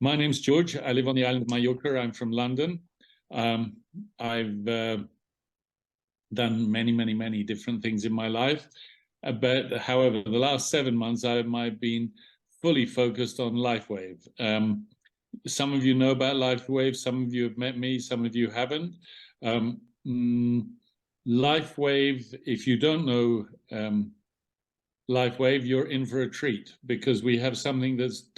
My name's George. I live on the island of Mallorca. I'm from London. I've done many different things in my life. But however, the last 7 months, I've been fully focused on LIFEWAVE. Some of you know about LIFEWAVE. Some of you have met me. Some of you haven't. LIFEWAVE, if you don't know LIFEWAVE, you're in for a treat, because we have something that's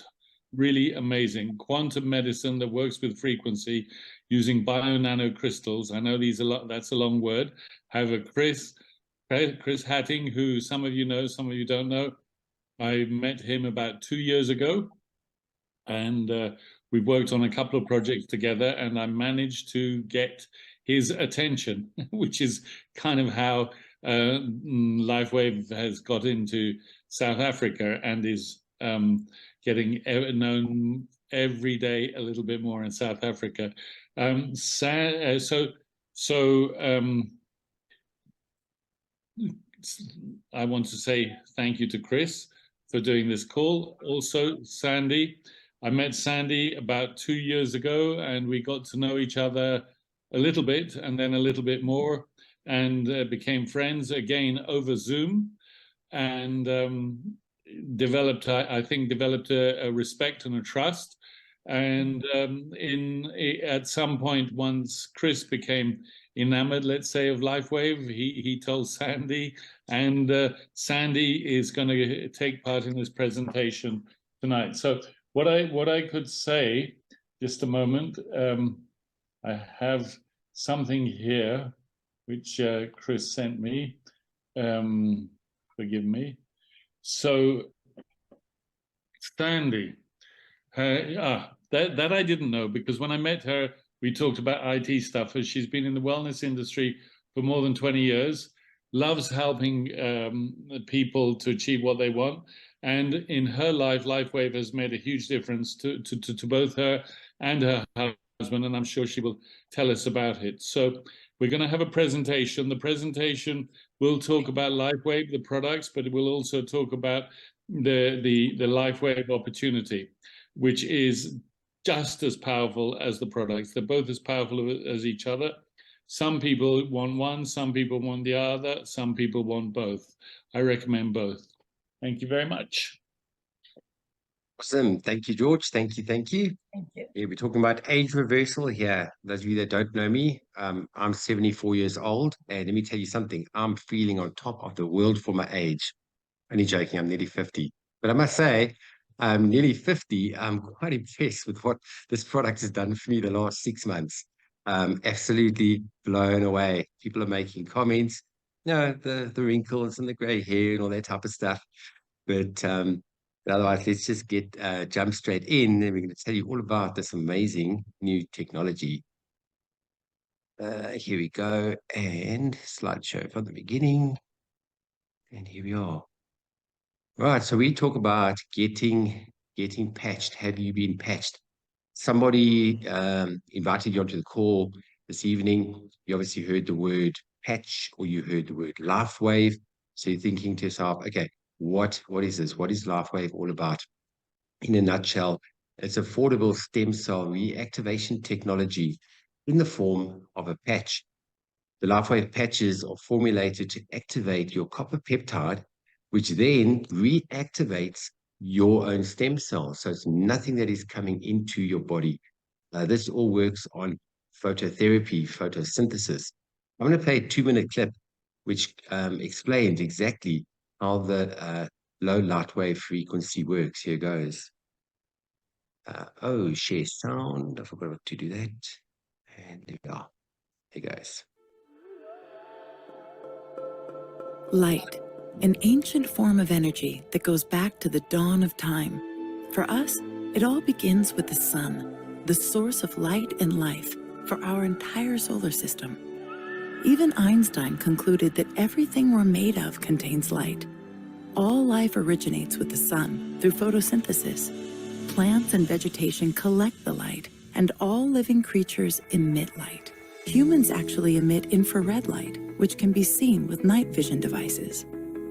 really amazing. Quantum medicine that works with frequency using bio-nanocrystals. I know that's a long word. However, Chris Hatting, who some of you know, some of you don't know, I met him about 2 years ago, and we've worked on a couple of projects together, and I managed to get his attention, which is kind of how LIFEWAVE has got into South Africa and is getting known every day a little bit more in South Africa. I want to say thank you to Chris for doing this call. Also, Sandy. I met Sandy about 2 years ago, and we got to know each other a little bit, and then a little bit more, and became friends again over Zoom, and developed a respect and a trust. And at some point, once Chris became enamored, let's say, of LIFEWAVE, he told Sandy, and Sandy is going to take part in this presentation tonight. So what I could say, just a moment, I have something here which Chris sent me. Forgive me. So Sandy, that I didn't know, because when I met her, we talked about IT stuff. As she's been in the wellness industry for more than 20 years, loves helping people to achieve what they want. And in her life, LIFEWAVE has made a huge difference to both her and her husband, and I'm sure she will tell us about it. So we're going to have a presentation. The presentation will talk about LIFEWAVE, the products, but it will also talk about the LIFEWAVE opportunity, which is just as powerful as the products. They're both as powerful as each other. Some people want one, some people want the other, some people want both. I recommend both. Thank you very much. Awesome. Thank you, George. Thank you. Thank you. Yeah, we're talking about age reversal here. Those of you that don't know me, I'm 74 years old, and let me tell you something. I'm feeling on top of the world for my age. Only joking, I'm nearly 50. But I must say, I'm nearly 50. I'm quite impressed with what this product has done for me the last 6 months. Absolutely blown away. People are making comments, the wrinkles and the gray hair and all that type of stuff. But otherwise, let's just jump straight in, and we're going to tell you all about this amazing new technology. Here we go, and slideshow from the beginning. And here we are. Right, so we talk about getting patched. Have you been patched? Somebody invited you onto the call this evening. You obviously heard the word patch, or you heard the word LIFEWAVE. So you're thinking to yourself, okay, what is this? What is LIFEWAVE all about? In a nutshell, it's affordable stem cell reactivation technology in the form of a patch. The LIFEWAVE patches are formulated to activate your copper peptide, which then reactivates your own stem cells. So it's nothing that is coming into your body. This all works on phototherapy, photosynthesis. I'm going to play a 2-minute clip which explains exactly how the low light wave frequency works. Here goes. Share sound. I forgot to do that. And there we are. Here goes. Light, an ancient form of energy that goes back to the dawn of time. For us, it all begins with the sun, the source of light and life for our entire solar system. Even Einstein concluded that everything we're made of contains light. All life originates with the sun through photosynthesis. Plants and vegetation collect the light, and all living creatures emit light. Humans actually emit infrared light, which can be seen with night vision devices.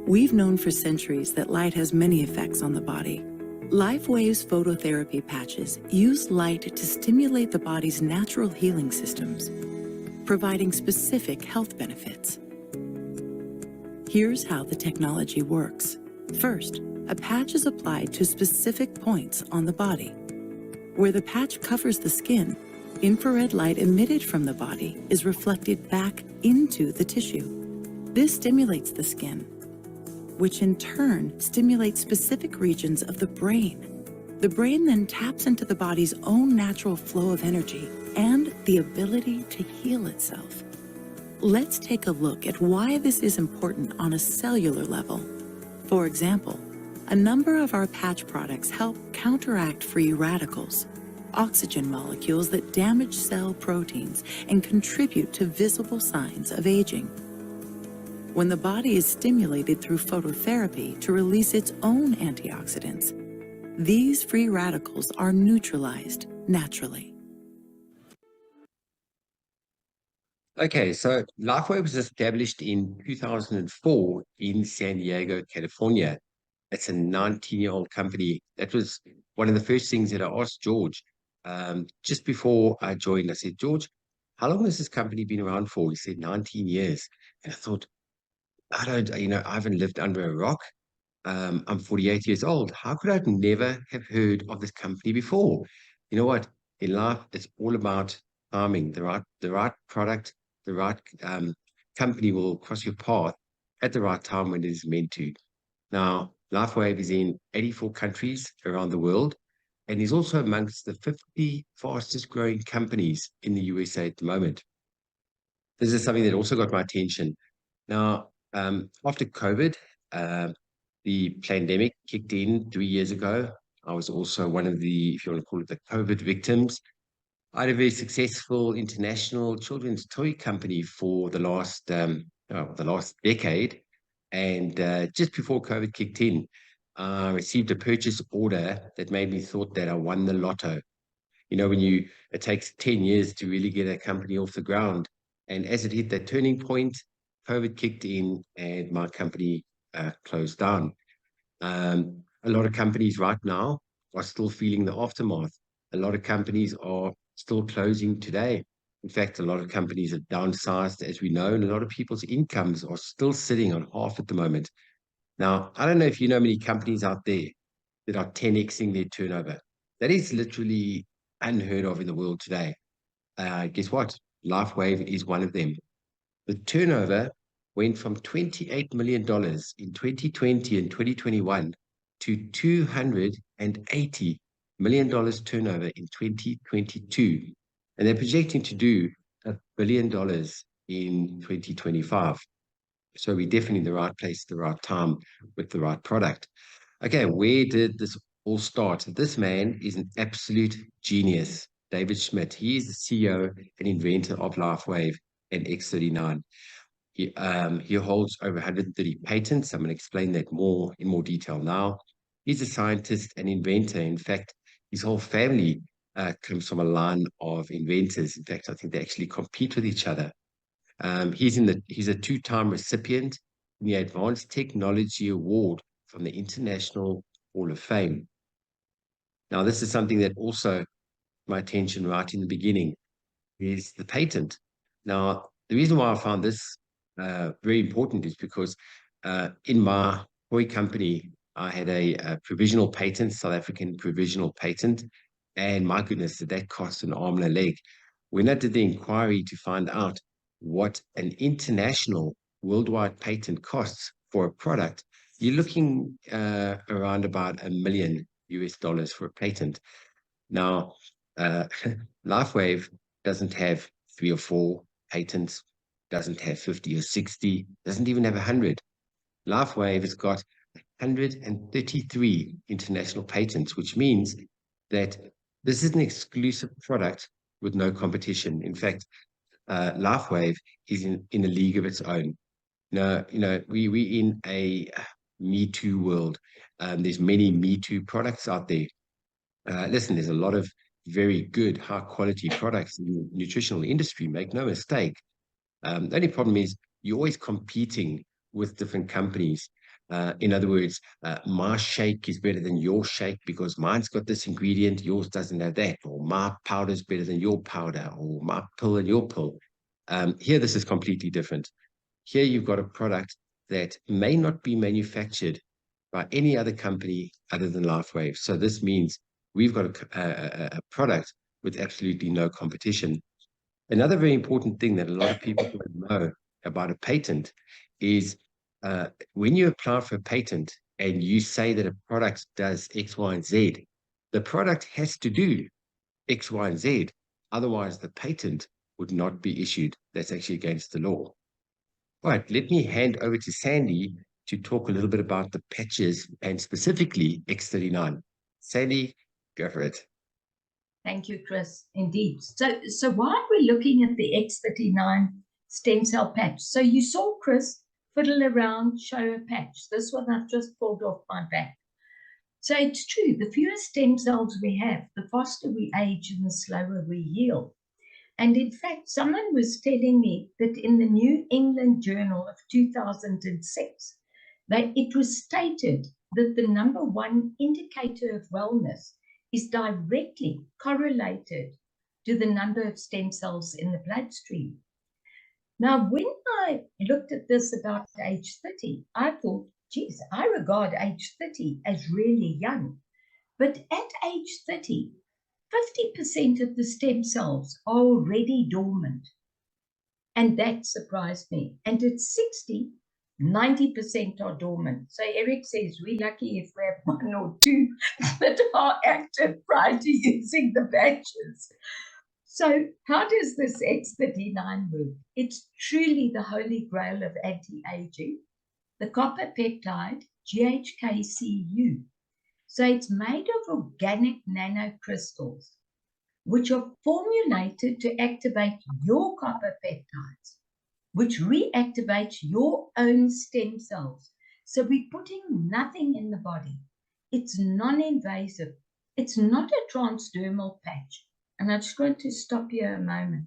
We've known for centuries that light has many effects on the body. LifeWave's phototherapy patches use light to stimulate the body's natural healing systems, providing specific health benefits. Here's how the technology works. First, a patch is applied to specific points on the body. Where the patch covers the skin, infrared light emitted from the body is reflected back into the tissue. This stimulates the skin, which in turn stimulates specific regions of the brain. The brain then taps into the body's own natural flow of energy and the ability to heal itself. Let's take a look at why this is important on a cellular level. For example, a number of our patch products help counteract free radicals, oxygen molecules that damage cell proteins and contribute to visible signs of aging. When the body is stimulated through phototherapy to release its own antioxidants, these free radicals are neutralized naturally. Okay, so LifeWave was established in 2004 in San Diego, California. It's a 19-year-old company. That was one of the first things that I asked George just before I joined. I said, George, how long has this company been around for? He said 19 years. And I thought, I haven't lived under a rock. I'm 48 years old. How could I never have heard of this company before? You know what? In life, it's all about timing. The right product, the right company will cross your path at the right time when it is meant to. Now, LifeWave is in 84 countries around the world and is also amongst the 50 fastest growing companies in the USA at the moment. This is something that also got my attention. Now, after COVID, the pandemic kicked in 3 years ago. I was also one of the, if you want to call it, the COVID victims. I had a very successful international children's toy company for the last decade. And just before COVID kicked in, I received a purchase order that made me thought that I won the lotto. You know, it takes 10 years to really get a company off the ground. And as it hit that turning point, COVID kicked in and my company closed down. A lot of companies right now are still feeling the aftermath. A lot of companies are still closing today. In fact, a lot of companies have downsized, as we know, and a lot of people's incomes are still sitting on half at the moment. Now, I don't know if you know many companies out there that are 10xing their turnover. That is literally unheard of in the world today. Guess what? LifeWave is one of them. The turnover went from $28 million in 2020 and 2021 to $280 million turnover in 2022. And they're projecting to do $1 billion in 2025. So we're definitely in the right place at the right time with the right product. Okay, where did this all start? This man is an absolute genius, David Schmidt. He is the CEO and inventor of LifeWave and X39. He holds over 130 patents. I'm going to explain that in more detail now. He's a scientist and inventor. In fact, his whole family comes from a line of inventors. In fact, I think they actually compete with each other. He's a two-time recipient in the Advanced Technology Award from the International Hall of Fame. Now, this is something that also my attention right in the beginning is the patent. Now, the reason why I found this very important is because in my toy company, I had a provisional patent, South African provisional patent, and my goodness, did that cost an arm and a leg. When I did the inquiry to find out what an international worldwide patent costs for a product, you're looking around about $1 million for a patent. Now, LifeWave doesn't have 3 or 4 patents, doesn't have 50 or 60, doesn't even have 100. LifeWave has got 133 international patents, which means that this is an exclusive product with no competition. In fact, LifeWave is in a league of its own. We're in a Me Too world. There's many Me Too products out there. Listen, there's a lot of very good, high quality products in the nutritional industry, make no mistake. The only problem is you're always competing with different companies. In other words, my shake is better than your shake because mine's got this ingredient, yours doesn't have that, or my powder is better than your powder, or my pill and your pill. Here, this is completely different. Here, you've got a product that may not be manufactured by any other company other than LifeWave. So this means we've got a product with absolutely no competition. Another very important thing that a lot of people don't know about a patent is when you apply for a patent and you say that a product does X, Y, and Z, the product has to do X, Y, and Z. Otherwise, the patent would not be issued. That's actually against the law. Right, let me hand over to Sandy to talk a little bit about the patches and specifically X39. Sandy, go for it. Thank you, Chris. Indeed. So while we're looking at the X39 stem cell patch, so you saw Chris fiddle around, show a patch. This one I've just pulled off my back. So it's true, the fewer stem cells we have, the faster we age and the slower we heal. And in fact, someone was telling me that in the New England Journal of 2006, that it was stated that the #1 indicator of wellness is directly correlated to the number of stem cells in the bloodstream. Now, when I looked at this about age 30, I thought, geez, I regard age 30 as really young. But at age 30, 50% of the stem cells are already dormant. And that surprised me. And at 60, 90% are dormant. So Eric says, we're lucky if we have 1 or 2 that are active prior to using the patches. So how does this X39 work? It's truly the holy grail of anti-aging. The copper peptide, GHKCU. So it's made of organic nanocrystals, which are formulated to activate your copper peptides, which reactivates your own stem cells. So we're putting nothing in the body. It's non-invasive. It's not a transdermal patch. And I just want to stop here a moment.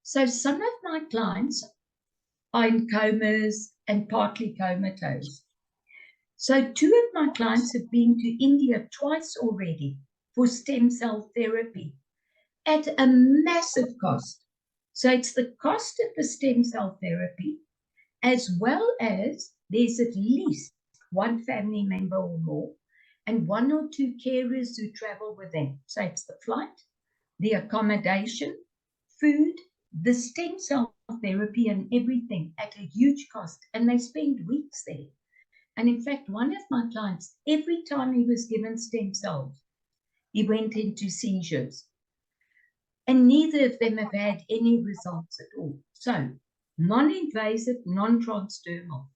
So some of my clients are in comas and partly comatose. So 2 of my clients have been to India twice already for stem cell therapy at a massive cost. So it's the cost of the stem cell therapy, as well as there's at least 1 family member or more, and 1 or 2 carers who travel with them. So it's the flight, the accommodation, food, the stem cell therapy, and everything at a huge cost. And they spend weeks there. And in fact, one of my clients, every time he was given stem cells, he went into seizures. And neither of them have had any results at all. So, non-invasive, non-transdermal.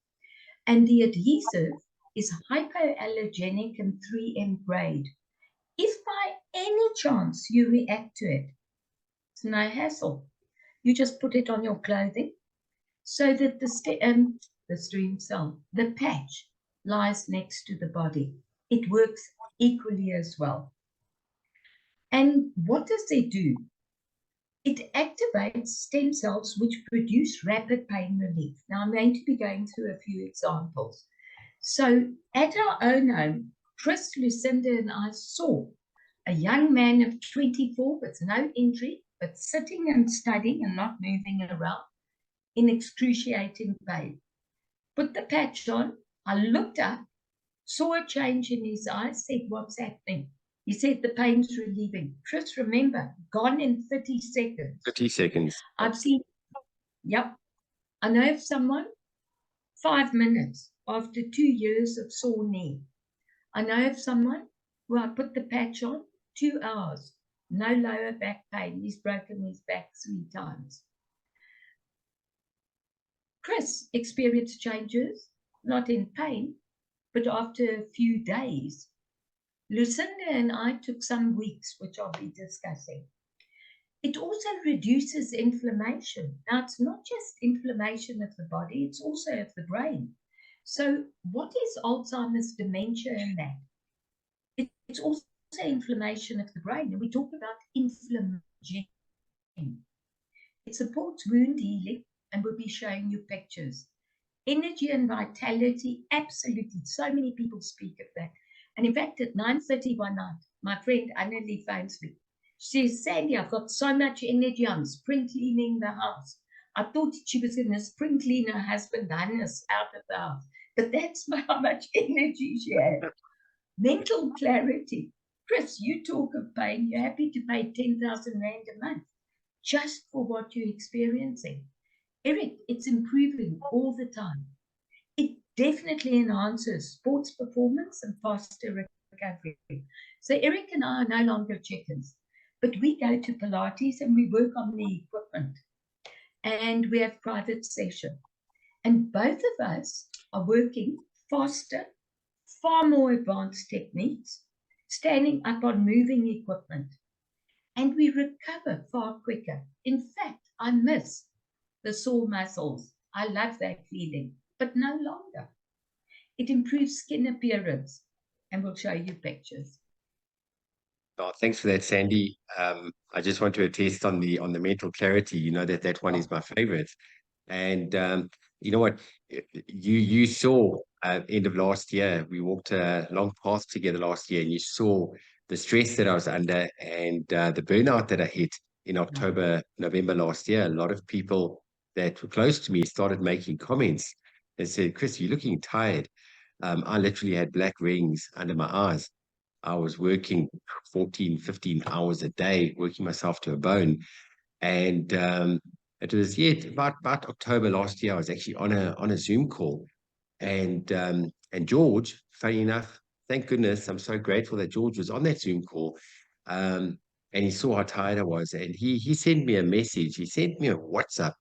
And the adhesive is hypoallergenic and 3M grade. If by any chance you react to it, it's no hassle. You just put it on your clothing so that the stem cell, the patch, lies next to the body. It works equally as well. And what does it do? It activates stem cells which produce rapid pain relief. Now I'm going to be going through a few examples. So at our own home, Chris, Lucinda, and I saw a young man of 24 with no injury, but sitting and studying and not moving around in excruciating pain. Put the patch on. I looked up, saw a change in his eyes, said, what's happening? He said, the pain's relieving. Chris, remember, gone in 30 seconds. 30 seconds. I've seen, yep. I know of someone, 5 minutes after 2 years of sore knee. I know of someone who I put the patch on, 2 hours, no lower back pain. He's broken his back 3 times. Chris experienced changes, not in pain, but after a few days. Lucinda and I took some weeks, which I'll be discussing. It also reduces inflammation. Now, it's not just inflammation of the body, it's also of the brain. So what is Alzheimer's, dementia, and that? It's also inflammation of the brain, and we talk about inflammation. It supports wound healing, and we'll be showing you pictures. Energy and vitality, absolutely. So many people speak of that. And in fact, at 9:30 one night, my friend Annelie phones me. She says, Sandy, I've got so much energy. I'm spring cleaning the house. I thought she was going to spring clean her husband Hannes out of the house. But that's how much energy she had. Mental clarity. Chris, you talk of paying. You're happy to pay 10,000 Rand a month just for what you're experiencing. Eric, it's improving all the time. It definitely enhances sports performance and faster recovery. So Eric and I are no longer chickens, but we go to Pilates and we work on the equipment and we have private session. And both of us are working faster, far more advanced techniques, standing up on moving equipment, and we recover far quicker. In fact, I miss the sore muscles. I love that feeling, but no longer. It improves skin appearance, and we'll show you pictures. Oh, thanks for that, Sandy. I just want to attest on the mental clarity. You know that one is my favorite. And you know what? You saw end of last year, we walked a long path together last year, and you saw the stress that I was under and the burnout that I hit in October, November last year. A lot of people that were close to me started making comments and said, Chris, you're looking tired. I literally had black rings under my eyes. I was working 14, 15 hours a day, working myself to a bone. And it was, about October last year, I was actually on a Zoom call. And George, funny enough, thank goodness, I'm so grateful that George was on that Zoom call. And he saw how tired I was. And he sent me a message. He sent me a WhatsApp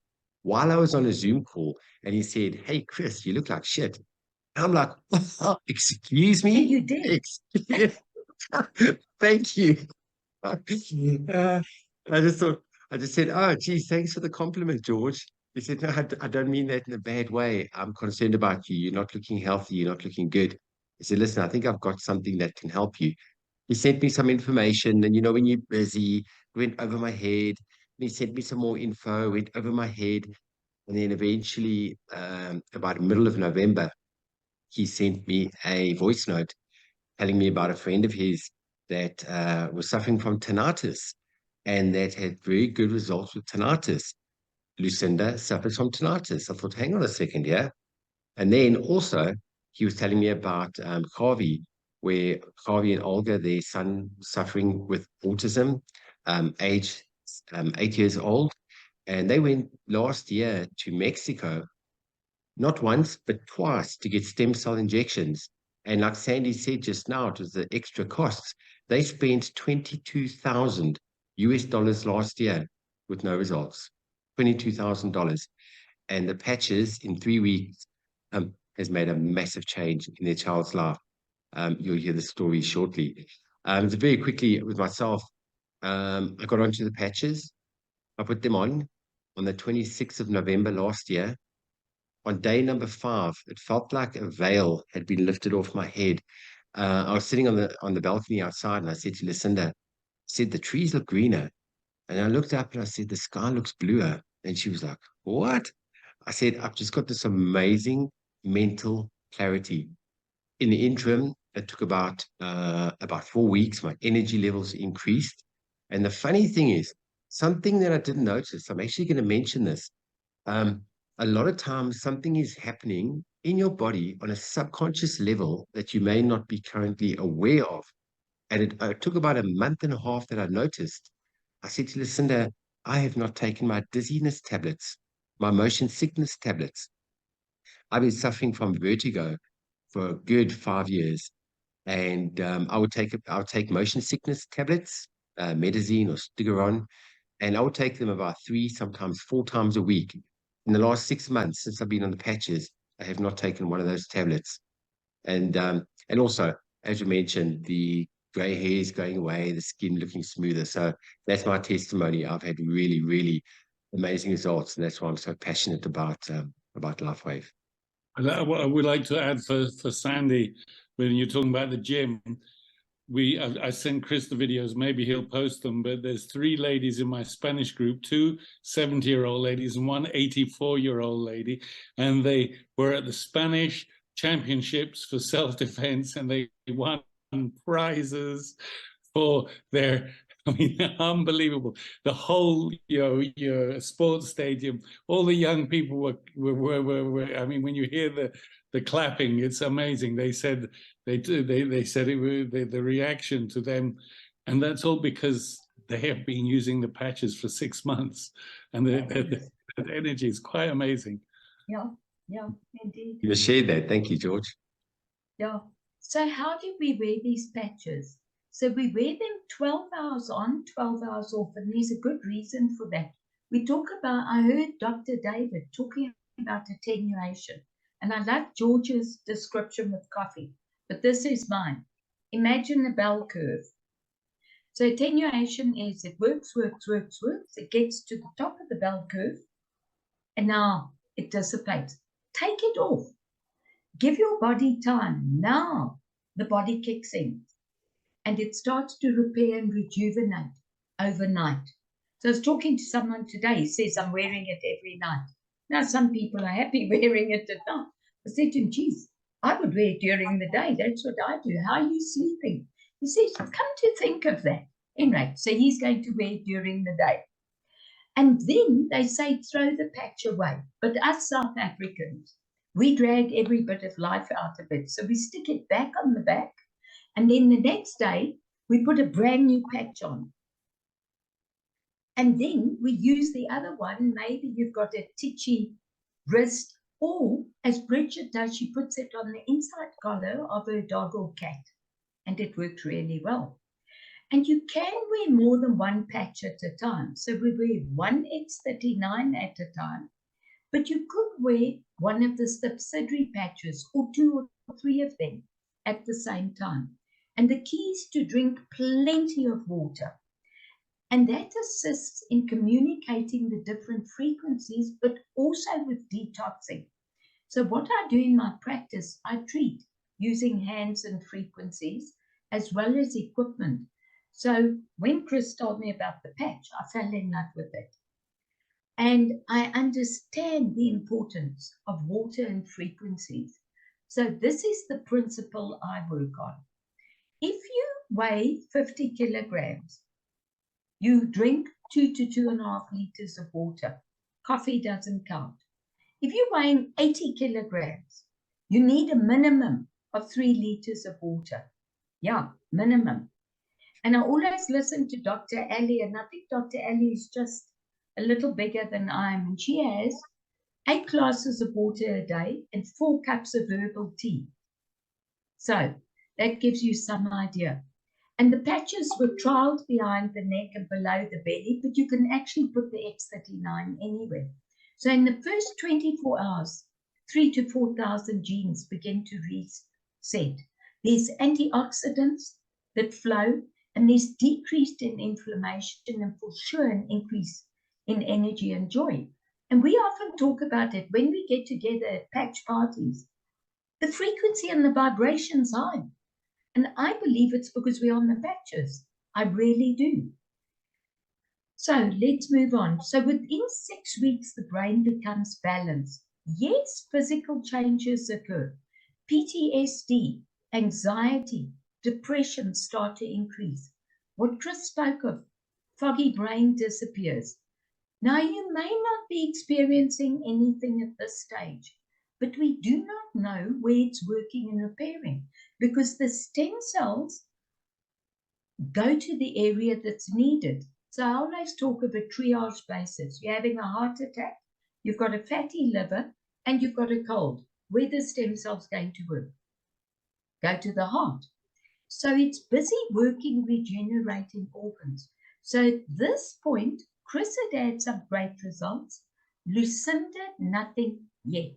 while I was on a Zoom call. And he said, hey, Chris, you look like shit. And I'm like, excuse me? You did. Thank you. I just said, oh, geez, thanks for the compliment, George. He said, no, I don't mean that in a bad way. I'm concerned about you. You're not looking healthy. You're not looking good. He said, listen, I think I've got something that can help you. He sent me some information, and when you're busy, went over my head. And he sent me some more info, went over my head. And then eventually, about the middle of November, he sent me a voice note telling me about a friend of his that was suffering from tinnitus and that had very good results with tinnitus. Lucinda suffers from tinnitus. I thought, hang on a second, yeah. And then also, he was telling me about Harvey, where Harvey and Olga, their son, suffering with autism, age 8 years old. And they went last year to Mexico, not once, but twice, to get stem cell injections. And like Sandy said just now, it was the extra costs. They spent $22,000 last year with no results. $22,000. And the patches in 3 weeks has made a massive change in their child's life. You'll hear the story shortly. So very quickly with myself, I got onto the patches. I put them on the 26th of November last year. On day number 5, it felt like a veil had been lifted off my head. I was sitting on the balcony outside, and I said to Lucinda, I said, the trees look greener. And I looked up and I said, the sky looks bluer. And she was like, what? I said, I've just got this amazing mental clarity. In the interim, it took about 4 weeks. My energy levels increased. And the funny thing is, something that I didn't notice, I'm actually going to mention this. A lot of times something is happening in your body on a subconscious level that you may not be currently aware of. And it took about a month and a half that I noticed. I said to Lucinda, I have not taken my dizziness tablets, my motion sickness tablets. I've been suffering from vertigo for a good 5 years. And I would take motion sickness tablets, Medazine or Stigaron, and I would take them about 3, sometimes 4 times a week. In the last 6 months, since I've been on the patches, I have not taken one of those tablets. And also, as you mentioned, the gray hairs going away, the skin looking smoother. So that's my testimony. I've had really, really amazing results, and that's why I'm so passionate about LifeWave. I would like to add for Sandy, when you're talking about the gym, I sent Chris the videos, maybe he'll post them, but there's 3 ladies in my Spanish group, 2 70-year-old ladies and 1 84-year-old lady, and they were at the Spanish championships for self-defense, and they won prizes for their, I mean, unbelievable. The whole, your sports stadium, all the young people were I mean, when you hear the clapping, it's amazing. They said they said it was the reaction to them, and that's all because they have been using the patches for 6 months, and the energy is quite amazing. Yeah, yeah, indeed. You shared that. Thank you, George. Yeah. So how do we wear these patches? So we wear them 12 hours on, 12 hours off, and there's a good reason for that. We talk about, I heard Dr. David talking about attenuation, and I like George's description with coffee, but this is mine. Imagine a bell curve. So attenuation is it works, it gets to the top of the bell curve, and now it dissipates. Take it off. Give your body time. Now the body kicks in and it starts to repair and rejuvenate overnight. So I was talking to someone today, he says, I'm wearing it every night. Now some people are happy wearing it at night. I said to him, geez, I would wear it during the day. That's what I do. How are you sleeping? He says, come to think of that. Anyway, so he's going to wear it during the day. And then they say, throw the patch away. But us South Africans, we drag every bit of life out of it. So we stick it back on the back. And then the next day, we put a brand new patch on. And then we use the other one. Maybe you've got a titchy wrist. Or, as Bridget does, she puts it on the inside collar of her dog or cat. And it works really well. And you can wear more than one patch at a time. So we wear one X39 at a time. But you could wear one of the subsidiary patches or 2 or 3 of them at the same time. And the key is to drink plenty of water. And that assists in communicating the different frequencies, but also with detoxing. So what I do in my practice, I treat using hands and frequencies as well as equipment. So when Chris told me about the patch, I fell in love with it. And I understand the importance of water and frequencies. So this is the principle I work on. If you weigh 50 kilograms, you drink 2 to 2.5 liters of water. Coffee doesn't count. If you're weighing 80 kilograms, you need a minimum of 3 liters of water. Yeah, minimum. And I always listen to Dr. Ali, and I think Dr. Ali is just a little bigger than I am. And she has 8 glasses of water a day and 4 cups of herbal tea. So that gives you some idea. And the patches were trialed behind the neck and below the belly, but you can actually put the X39 anywhere. So in the first 24 hours, 3,000 to 4,000 genes begin to reset. There's antioxidants that flow, and there's decreased in inflammation and for sure an increase in energy and joy. And we often talk about it when we get together at patch parties. The frequency and the vibration's high. And I believe it's because we're on the patches. I really do. So let's move on. So within 6 weeks, the brain becomes balanced. Yes, physical changes occur. PTSD, anxiety, depression start to increase. What Chris spoke of, foggy brain disappears. Now, you may not be experiencing anything at this stage, but we do not know where it's working and repairing because the stem cells go to the area that's needed. So I always talk of a triage basis. You're having a heart attack, you've got a fatty liver, and you've got a cold. Where the stem cells going to work? Go to the heart. So it's busy working, regenerating organs. So at this point, Chris had had some great results. Lucinda, nothing yet.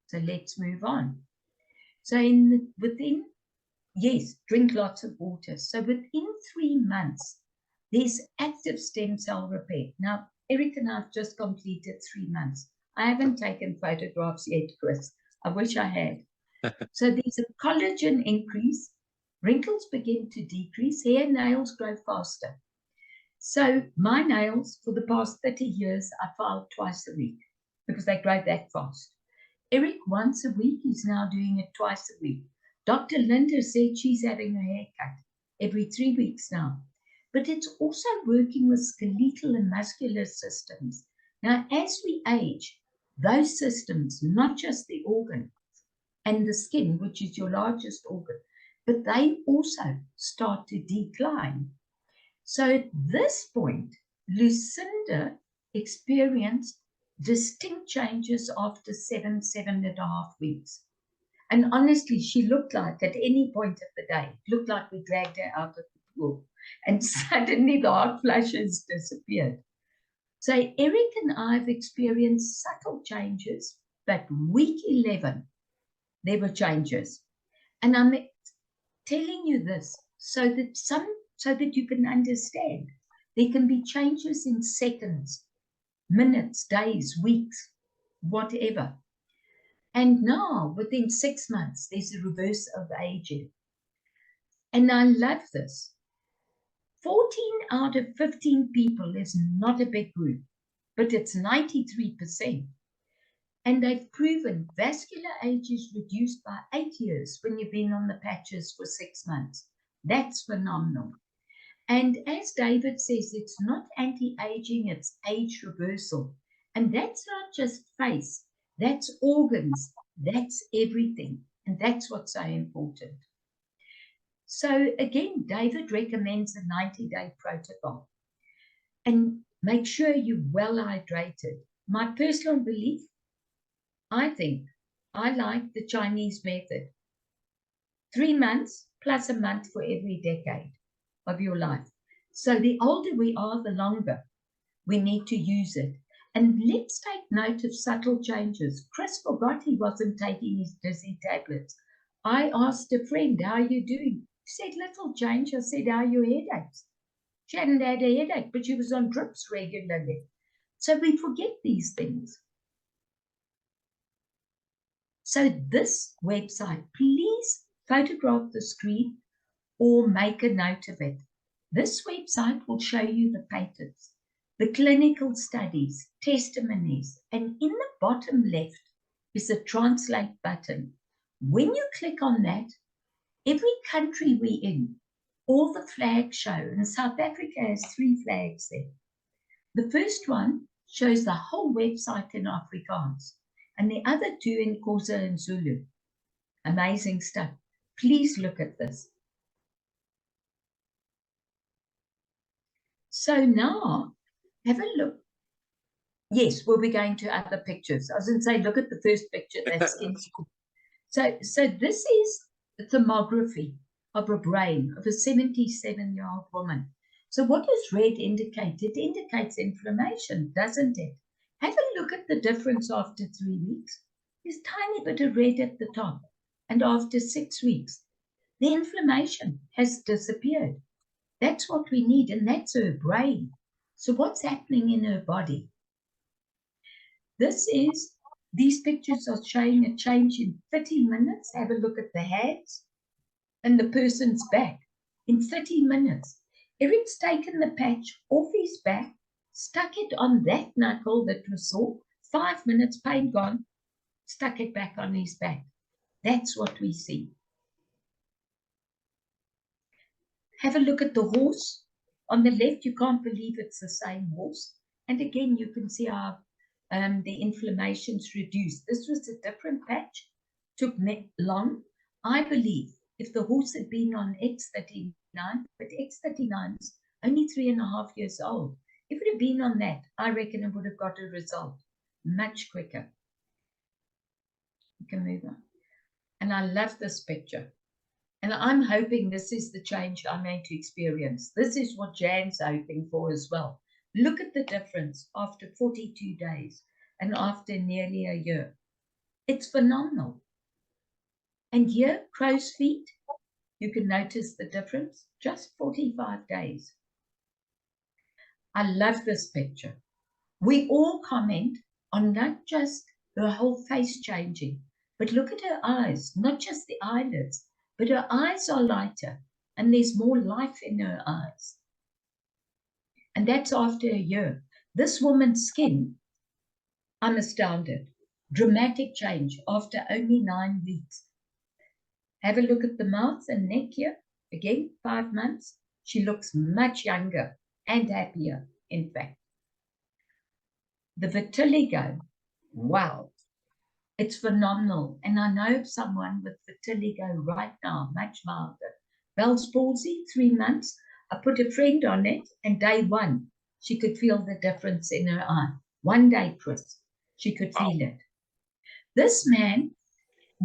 So let's move on. So yes, drink lots of water. So within 3 months, there's active stem cell repair. Now, Eric and I have just completed 3 months. I haven't taken photographs yet, Chris. I wish I had. So there's a collagen increase, Wrinkles begin to decrease, hair, nails grow faster. So my nails, for the past 30 years, I file twice a week because they grow that fast. Eric, once a week, is now doing it twice a week. Dr. Linda said she's having her hair cut every 3 weeks now. But it's also working with skeletal and muscular systems. Now, as we age, those systems, not just the organ and the skin, which is your largest organ, but they also start to decline. So at this point, Lucinda experienced distinct changes after 7.5 weeks. And honestly, she looked like at any point of the day, looked like we dragged her out of the pool. And suddenly the hot flushes disappeared. So Eric and I have experienced subtle changes, but week 11, there were changes. And I'm telling you this so that you can understand. There can be changes in seconds, minutes, days, weeks, whatever. And now, within 6 months, there's a reverse of aging. And I love this. 14 out of 15 people is not a big group, but it's 93%. And they've proven vascular age is reduced by 8 years when you've been on the patches for 6 months. That's phenomenal. And as David says, it's not anti-aging, it's age reversal. And that's not just face, that's organs, that's everything. And that's what's so important. So again, David recommends a 90-day protocol. And make sure you're well hydrated. My personal belief, I think I like the Chinese method. 3 months plus a month for every decade of your life. So the older we are, the longer we need to use it. And let's take note of subtle changes. Chris forgot he wasn't taking his dizzy tablets. I asked a friend, how are you doing? She said, little change. I said, how are your headaches? She hadn't had a headache, but she was on drips regularly. So we forget these things. So this website, please photograph the screen or make a note of it. This website will show you the patents, the clinical studies, testimonies, and in the bottom left is a translate button. When you click on that, every country we're in, all the flags show, and South Africa has 3 flags there. The first one shows the whole website in Afrikaans, and the other 2 in Xhosa and Zulu. Amazing stuff. Please look at this. So now, have a look. Yes, we'll be going to other pictures. I was going to say, look at the first picture. That's so this is a thermography of a brain of a 77-year-old woman. So what does red indicate? It indicates inflammation, doesn't it? Have a look at the difference after 3 weeks. There's a tiny bit of red at the top. And after 6 weeks, the inflammation has disappeared. That's what we need, and that's her brain. So what's happening in her body? These pictures are showing a change in 30 minutes. Have a look at the hands and the person's back. In 30 minutes, Eric's taken the patch off his back, stuck it on that knuckle that was sore, 5 minutes, pain gone, stuck it back on his back. That's what we see. Have a look at the horse. On the left, you can't believe it's the same horse. And again, you can see how the inflammation's reduced. This was a different patch. Took long. I believe if the horse had been on X39, but X39 is only 3.5 years old. If it had been on that, I reckon it would have got a result much quicker. You can move on. And I love this picture. And I'm hoping this is the change I'm going to experience. This is what Jan's hoping for as well. Look at the difference after 42 days and after nearly a year. It's phenomenal. And here, crow's feet, you can notice the difference, just 45 days. I love this picture. We all comment on not just her whole face changing, but look at her eyes, not just the eyelids, but her eyes are lighter and there's more life in her eyes. And that's after a year. This woman's skin, I'm astounded. Dramatic change after only 9 weeks. Have a look at the mouth and neck here. Again, 5 months. She looks much younger and happier, in fact. The vitiligo, wow, it's phenomenal. And I know of someone with vitiligo right now, much milder. Bell's palsy, 3 months. I put a friend on it, and day 1, she could feel the difference in her eye. 1 day, Chris, she could feel it. This man,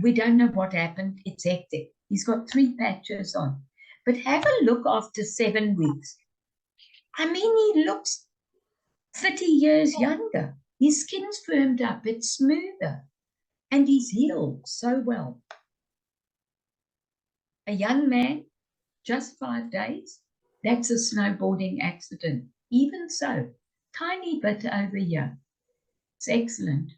we don't know what happened. It's hectic. He's got 3 patches on. But have a look after 7 weeks. I mean, he looks 30 years younger. His skin's firmed up. It's smoother. And he's healed so well. A young man, just 5 days. That's a snowboarding accident. Even so, tiny bit over here. It's excellent.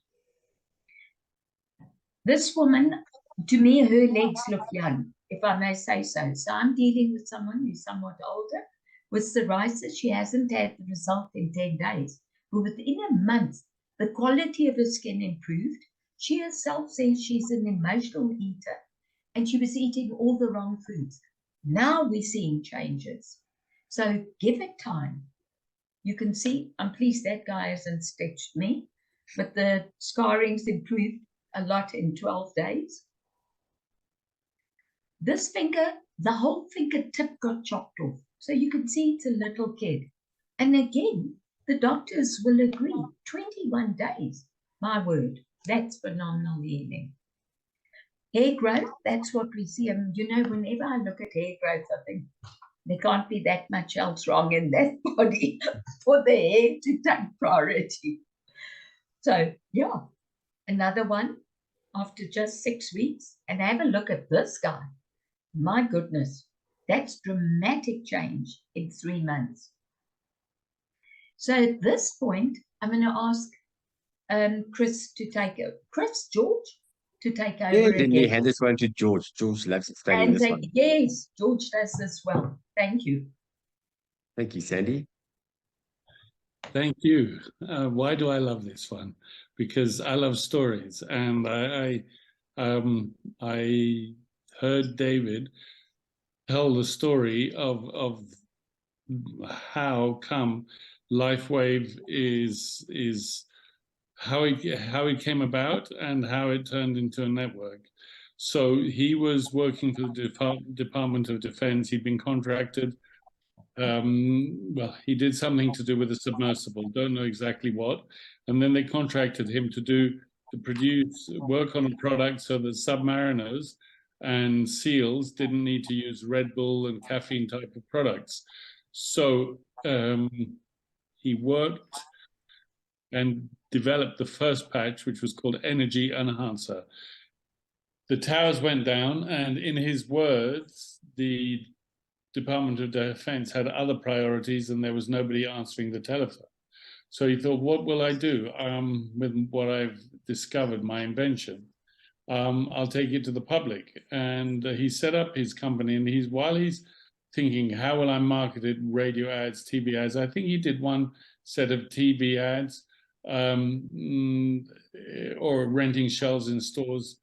This woman, to me, her legs look young, if I may say so. So I'm dealing with someone who's somewhat older. With psoriasis, she hasn't had the result in 10 days. But within a month, the quality of her skin improved. She herself says she's an emotional eater, and she was eating all the wrong foods. Now we're seeing changes. So give it time. You can see, I'm pleased that guy hasn't stitched me, but the scarring's improved a lot in 12 days. This finger, the whole fingertip got chopped off. So you can see it's a little kid. And again, the doctors will agree, 21 days. My word, that's phenomenal healing. Hair growth, that's what we see. You know, whenever I look at hair growth, I think there can't be that much else wrong in that body for the hair to take priority. So, yeah, another one after just 6 weeks. And have a look at this guy. My goodness, that's dramatic change in 3 months. So at this point, I'm going to ask Chris to take over. George, to take over Yeah, again. then we hand this one to George. George loves explaining this one. Yes, George does this well. Thank you. Thank you, Sandy. Thank you. Why do I love this one? Because I love stories, and I heard David tell the story of how come LifeWave is how it came about and how it turned into a network. So he was working for the Department of Defense. He'd been contracted. Well, he did something to do with a submersible. Don't know exactly what. And then they contracted him to work on a product so that submariners and SEALs didn't need to use Red Bull and caffeine type of products. So he worked and developed the first patch, which was called Energy Enhancer. The towers went down, and in his words, the Department of Defense had other priorities and there was nobody answering the telephone. So he thought, what will I do with what I've discovered, my invention? I'll take it to the public. And he set up his company, and while he's thinking, how will I market it? Radio ads, TV ads. I think he did one set of TV ads or renting shelves in stores,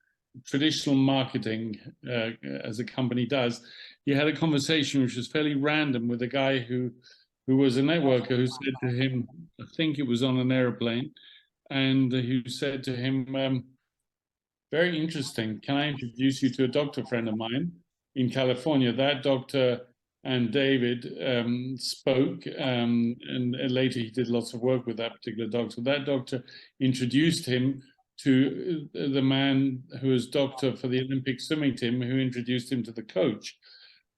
traditional marketing as a company does. He had a conversation which was fairly random with a guy who was a networker who said to him, I think it was on an airplane, and who said to him, very interesting, can I introduce you to a doctor friend of mine in California? That doctor and David spoke, and later he did lots of work with that particular doctor. That doctor introduced him to the man who was doctor for the Olympic swimming team, who introduced him to the coach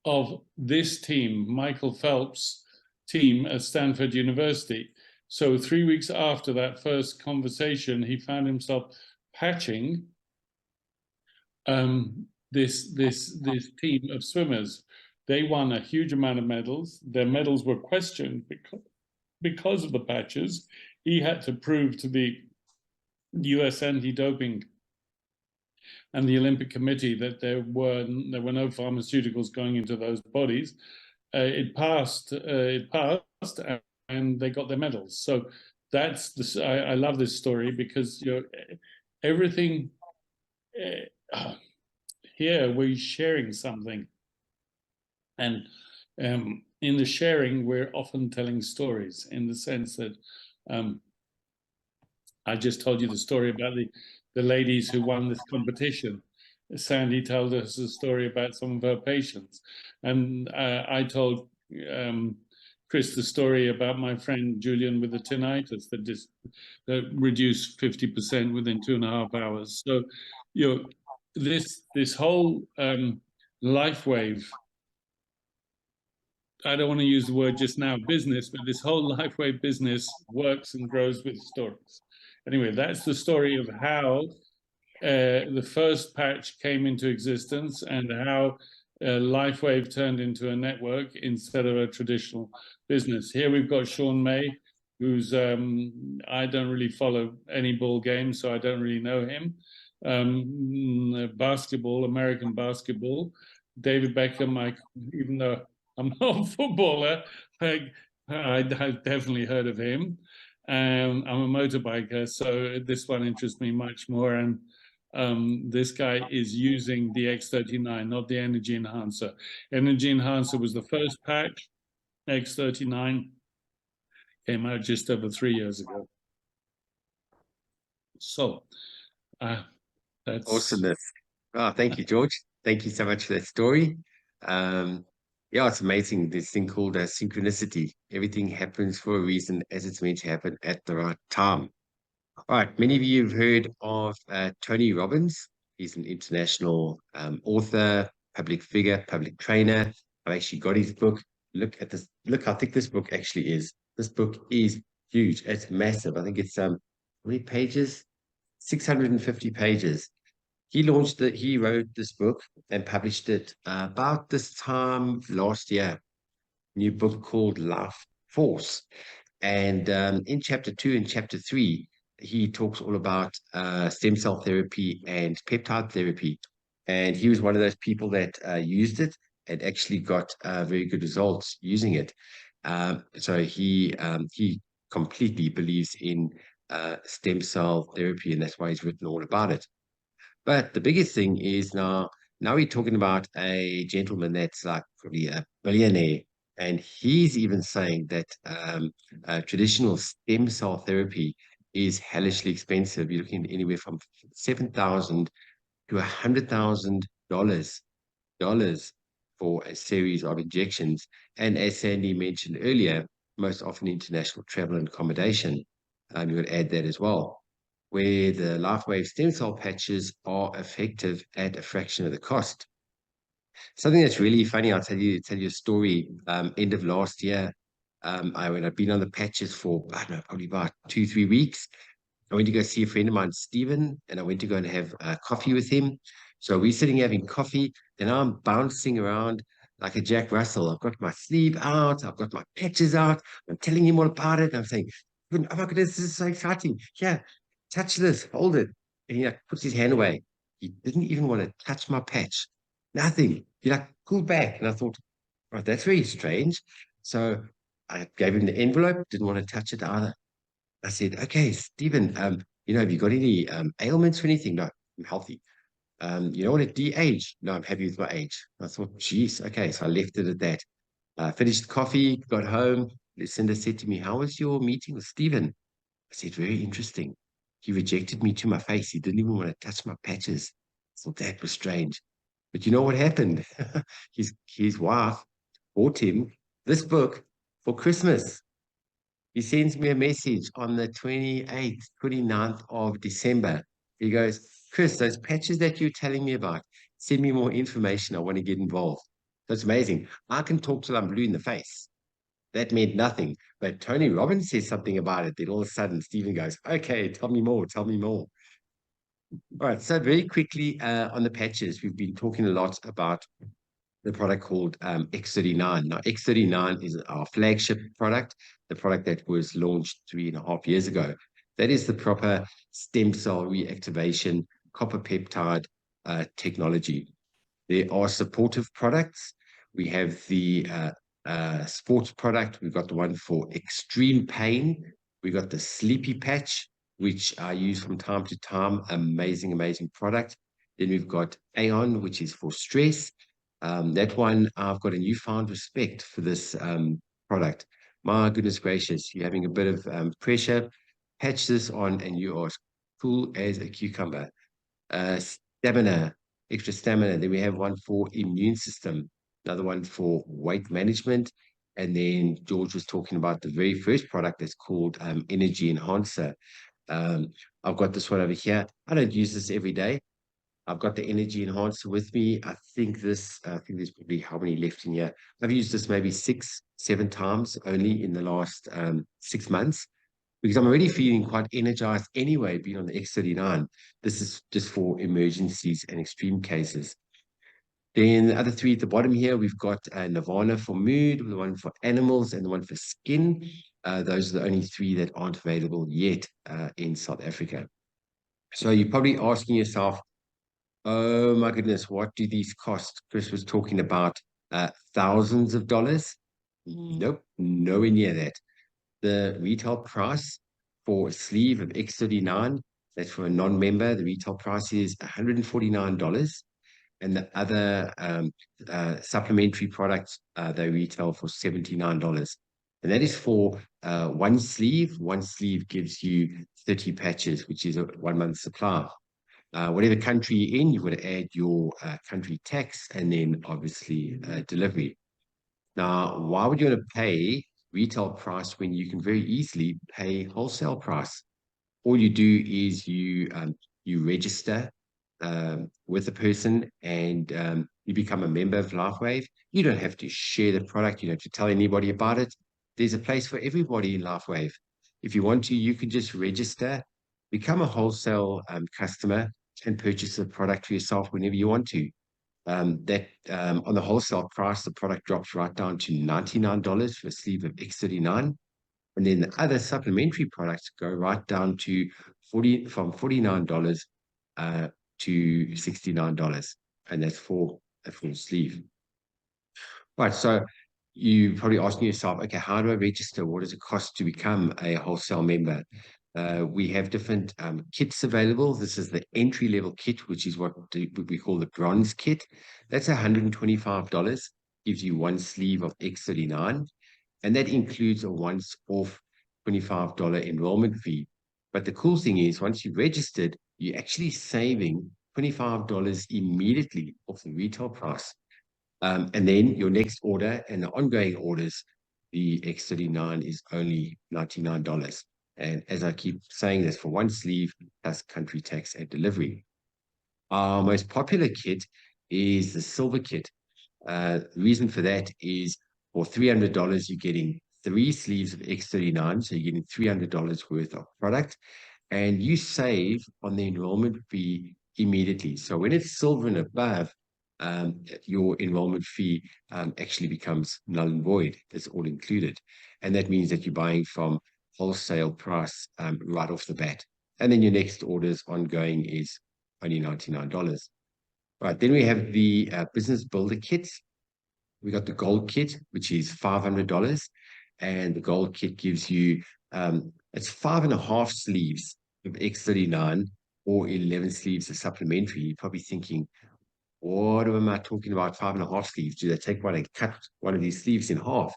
of this team, Michael Phelps' team at Stanford University. So 3 weeks after that first conversation, he found himself patching this team of swimmers. They won a huge amount of medals. Their medals were questioned because of the patches. He had to prove to the US anti-doping and the Olympic Committee that there were no pharmaceuticals going into those bodies. It passed, and they got their medals. So that's the. I love this story because everything here we're sharing something, and in the sharing we're often telling stories, in the sense that I just told you the story about the ladies who won this competition. Sandy told us a story about some of her patients, and I told Chris the story about my friend Julian with the tinnitus that reduced 50% within 2.5 hours. So, this whole LIFEWAVE, I don't want to use the word just now business, but this whole LIFEWAVE business works and grows with stories. Anyway, that's the story of how the first patch came into existence, and how LIFEWAVE turned into a network instead of a traditional business. Here we've got Sean May, who's I don't really follow any ball games, so I don't really know him. Basketball, American basketball. David Beckham, even though I'm not a footballer, I've definitely heard of him. I'm a motorbiker, so this one interests me much more. And this guy is using the X39, not the Energy Enhancer. Energy Enhancer was the first patch. X39 came out just over 3 years ago. So that's awesomeness. Oh, thank you, George. Thank you so much for that story. Yeah, it's amazing. This thing called synchronicity. Everything happens for a reason, as it's meant to happen at the right time. All right, many of you have heard of Tony Robbins. He's an international author, public figure, public trainer. I've actually got his book. Look at this. Look how thick this book actually is. This book is huge. It's massive. I think it's how many pages? 650 pages. He wrote this book and published it about this time last year. New book called Life Force. And in chapter 2 and chapter 3, he talks all about stem cell therapy and peptide therapy. And he was one of those people that used it and actually got very good results using it. So he completely believes in stem cell therapy, and that's why he's written all about it. But the biggest thing is now we're talking about a gentleman that's like probably a billionaire, and he's even saying that traditional stem cell therapy is hellishly expensive. You're looking at anywhere from $7,000 to $100,000 for a series of injections. And as Sandy mentioned earlier, most often international travel and accommodation. You would add that as well, where the LIFEWAVE stem cell patches are effective at a fraction of the cost. Something that's really funny, I'll tell you a story. End of last year, when I'd been on the patches for, I don't know, probably about 2-3 weeks, I went to go see a friend of mine, Stephen, and I went to go and have coffee with him. So we're sitting having coffee, and I'm bouncing around like a Jack Russell. I've got my sleeve out, I've got my patches out, I'm telling him all about it. I'm saying, oh my goodness, this is so exciting. Yeah, touch this, hold it. And he puts his hand away. He didn't even want to touch my patch. Nothing. He pulled back. And I thought, oh, that's very strange. So I gave him the envelope, didn't want to touch it either. I said, okay, Stephen, have you got any ailments or anything? No, I'm healthy. You don't want to de-age? No, I'm happy with my age. I thought, geez, okay. So I left it at that. Finished the coffee, got home. Lucinda said to me, how was your meeting with Stephen? I said, very interesting. He rejected me to my face. He didn't even want to touch my patches. I thought that was strange. But you know what happened? His wife bought him this book for Christmas. He sends me a message on the 28th, 29th of December. He goes, Chris, those patches that you're telling me about, send me more information. I want to get involved. That's amazing. I can talk till I'm blue in the face. That meant nothing. But Tony Robbins says something about it. Then all of a sudden, Stephen goes, okay, tell me more, tell me more. All right, so very quickly on the patches, we've been talking a lot about the product called X39. Now, X39 is our flagship product, the product that was launched 3.5 years ago. That is the proper stem cell reactivation, copper peptide, technology. There are supportive products. We have the sports product. We've got the one for extreme pain. We got the sleepy patch, which I use from time to time. Amazing product. Then we've got Aeon, which is for stress. That one, I've got a newfound respect for this product. My goodness gracious, you're having a bit of pressure, patch this on and you are cool as a cucumber. Stamina, extra stamina. Then we have one for immune system, another one for weight management. And then George was talking about the very first product that's called Energy Enhancer. I've got this one over here. I don't use this every day. I've got the Energy Enhancer with me. I think there's probably how many left in here. I've used this maybe 6-7 times only in the last 6 months, because I'm already feeling quite energized anyway, being on the X39. This is just for emergencies and extreme cases. Then the other three at the bottom here, we've got Nirvana for mood, the one for animals, and the one for skin. Those are the only three that aren't available yet in South Africa. So you're probably asking yourself, oh my goodness, what do these cost? Chris was talking about thousands of dollars. Nope, nowhere near that. The retail price for a sleeve of X39, that's for a non-member, the retail price is $149. And the other supplementary products, they retail for $79. And that is for one sleeve. One sleeve gives you 30 patches, which is a 1 month supply. Whatever country you're in, you've got to add your country tax and then obviously delivery. Now, why would you want to pay retail price when you can very easily pay wholesale price? All you do is you register with a person and you become a member of LifeWave. You don't have to share the product. You don't have to tell anybody about it. There's a place for everybody in LifeWave. If you want to, you can just register, become a wholesale customer, and purchase the product for yourself whenever you want to. On the wholesale price, the product drops right down to $99 for a sleeve of X39. And then the other supplementary products go right down to from $49 to $69. And that's for a full sleeve. Right, so you're probably asking yourself, okay, how do I register? What does it cost to become a wholesale member? We have different kits available. This is the entry-level kit, which is what we call the bronze kit. That's $125, gives you one sleeve of X39, and that includes a once-off $25 enrollment fee. But the cool thing is, once you've registered, you're actually saving $25 immediately off the retail price. And then your next order and the ongoing orders, the X39 is only $99. And as I keep saying, this for one sleeve plus country tax and delivery. Our most popular kit is the silver kit. The reason for that is for $300, you're getting 3 sleeves of X39, so you're getting $300 worth of product, and you save on the enrollment fee immediately. So when it's silver and above, your enrollment fee actually becomes null and void. It's all included. And that means that you're buying from wholesale price right off the bat. And then your next orders ongoing is only $99. Right, then we have the business builder kits. We got the gold kit, which is $500. And the gold kit gives you, it's 5.5 sleeves of X39 or 11 sleeves of supplementary. You're probably thinking, what am I talking about 5.5 sleeves? Do they take one and cut one of these sleeves in half?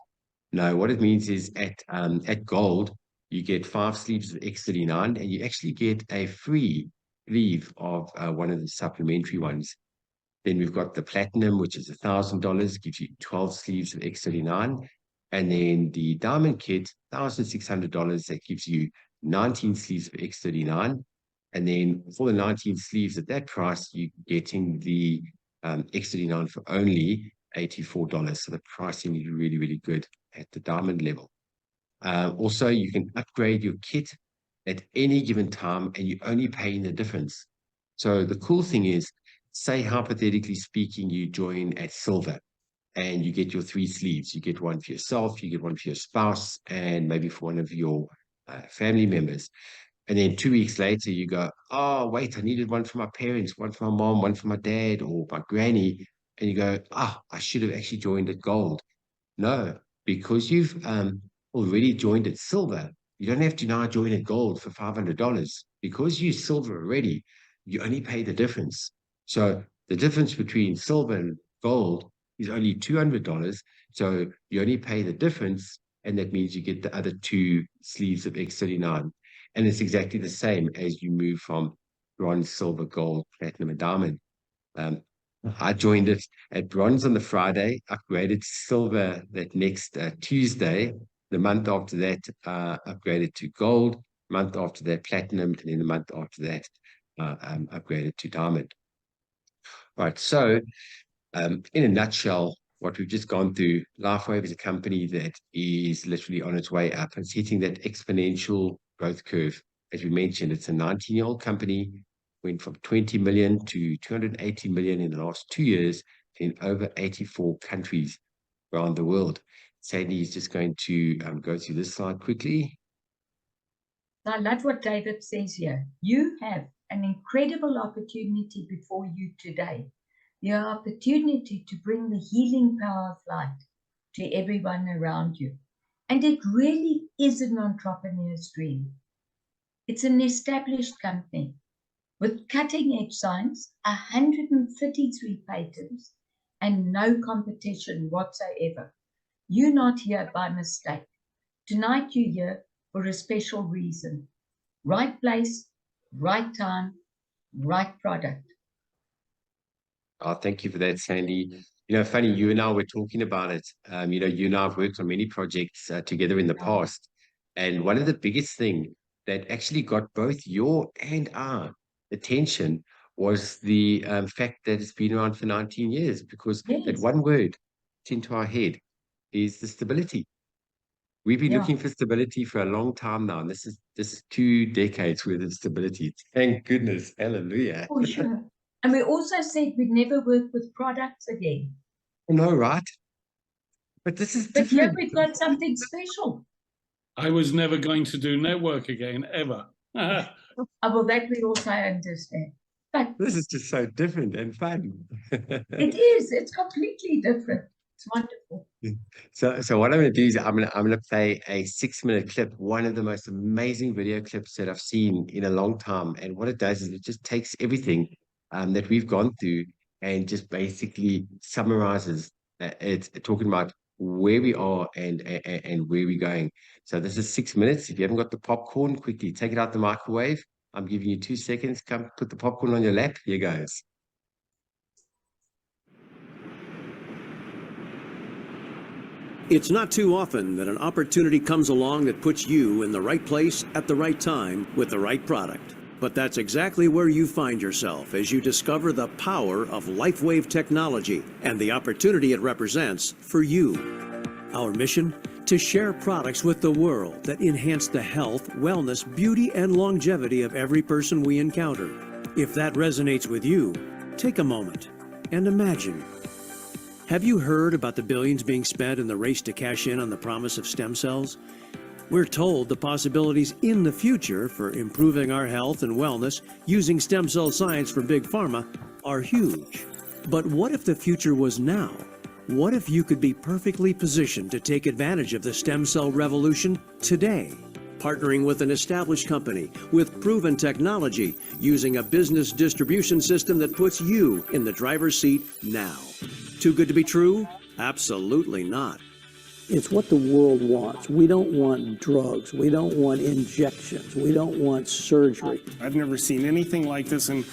No, what it means is at gold, you get 5 sleeves of X39 and you actually get a free sleeve of one of the supplementary ones. Then we've got the platinum, which is $1,000, gives you 12 sleeves of X39. And then the diamond kit, $1,600, that gives you 19 sleeves of X39. And then for the 19 sleeves at that price, you're getting the X39 for only $84. So the pricing is really, really good at the diamond level. Also, you can upgrade your kit at any given time and you're only paying the difference. So the cool thing is, say hypothetically speaking, you join at silver and you get your 3 sleeves. You get one for yourself, you get one for your spouse, and maybe for one of your family members. And then 2 weeks later, you go, oh, wait, I needed one for my parents, one for my mom, one for my dad or my granny. And you go, I should have actually joined at gold. No, because you've already joined at silver, you don't have to now join at gold for $500. Because you silver already, you only pay the difference. So the difference between silver and gold is only $200. So you only pay the difference, and that means you get the other 2 sleeves of X39. And it's exactly the same as you move from bronze, silver, gold, platinum, and diamond. I joined it at bronze on the Friday, upgraded to silver that next Tuesday. The month after that, upgraded to gold. Month after that, platinum, and then the month after that, upgraded to diamond. Right. So, in a nutshell, what we've just gone through, LifeWave is a company that is literally on its way up. It's hitting that exponential growth curve. As we mentioned, it's a 19-year-old company, went from 20 million to 280 million in the last 2 years in over 84 countries around the world. Sandy is just going to go through this slide quickly. I love what David says here. You have an incredible opportunity before you today. The opportunity to bring the healing power of light to everyone around you. And it really is an entrepreneur's dream. It's an established company with cutting-edge science, 133 patents, and no competition whatsoever. You're not here by mistake. Tonight you're here for a special reason. Right place, right time, right product. Oh, thank you for that, Sandy. You know, funny, you and I were talking about it. You know, you and I have worked on many projects together in the past. And one of the biggest things that actually got both your and our attention was the fact that it's been around for 19 years, because that one word into our head is the stability. We've been looking for stability for a long time now, and this is 2 decades worth of stability. Thank goodness. Hallelujah. Oh, sure. And we also said we'd never work with products again. No, right? But this is But different. here we've got something special. I was never going to do network again, ever. Well, that we also understand. But this is just so different and fun. it is. It's completely different. It's wonderful. So what I'm going to do is I'm going to play a 6-minute clip, one of the most amazing video clips that I've seen in a long time. And what it does is it just takes everything that we've gone through and just basically summarizes. It's talking about where we are and where we're going. So this is 6 minutes. If you haven't got the popcorn, quickly take it out the microwave. I'm giving you 2 seconds. Come put the popcorn on your lap. Here goes. It's not too often that an opportunity comes along that puts you in the right place at the right time with the right product. But that's exactly where you find yourself as you discover the power of LifeWave technology and the opportunity it represents for you. Our mission? To share products with the world that enhance the health, wellness, beauty, and longevity of every person we encounter. If that resonates with you, take a moment and imagine. Have you heard about the billions being spent in the race to cash in on the promise of stem cells? We're told the possibilities in the future for improving our health and wellness using stem cell science from Big Pharma are huge. But what if the future was now? What if you could be perfectly positioned to take advantage of the stem cell revolution today? Partnering with an established company with proven technology, using a business distribution system that puts you in the driver's seat now. Too good to be true? Absolutely not. It's what the world wants. We don't want drugs. We don't want injections. We don't want surgery. I've never seen anything like this in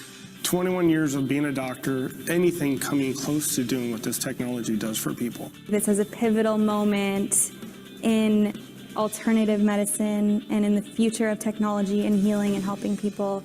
21 years of being a doctor, anything coming close to doing what this technology does for people. This is a pivotal moment in alternative medicine and in the future of technology and healing and helping people.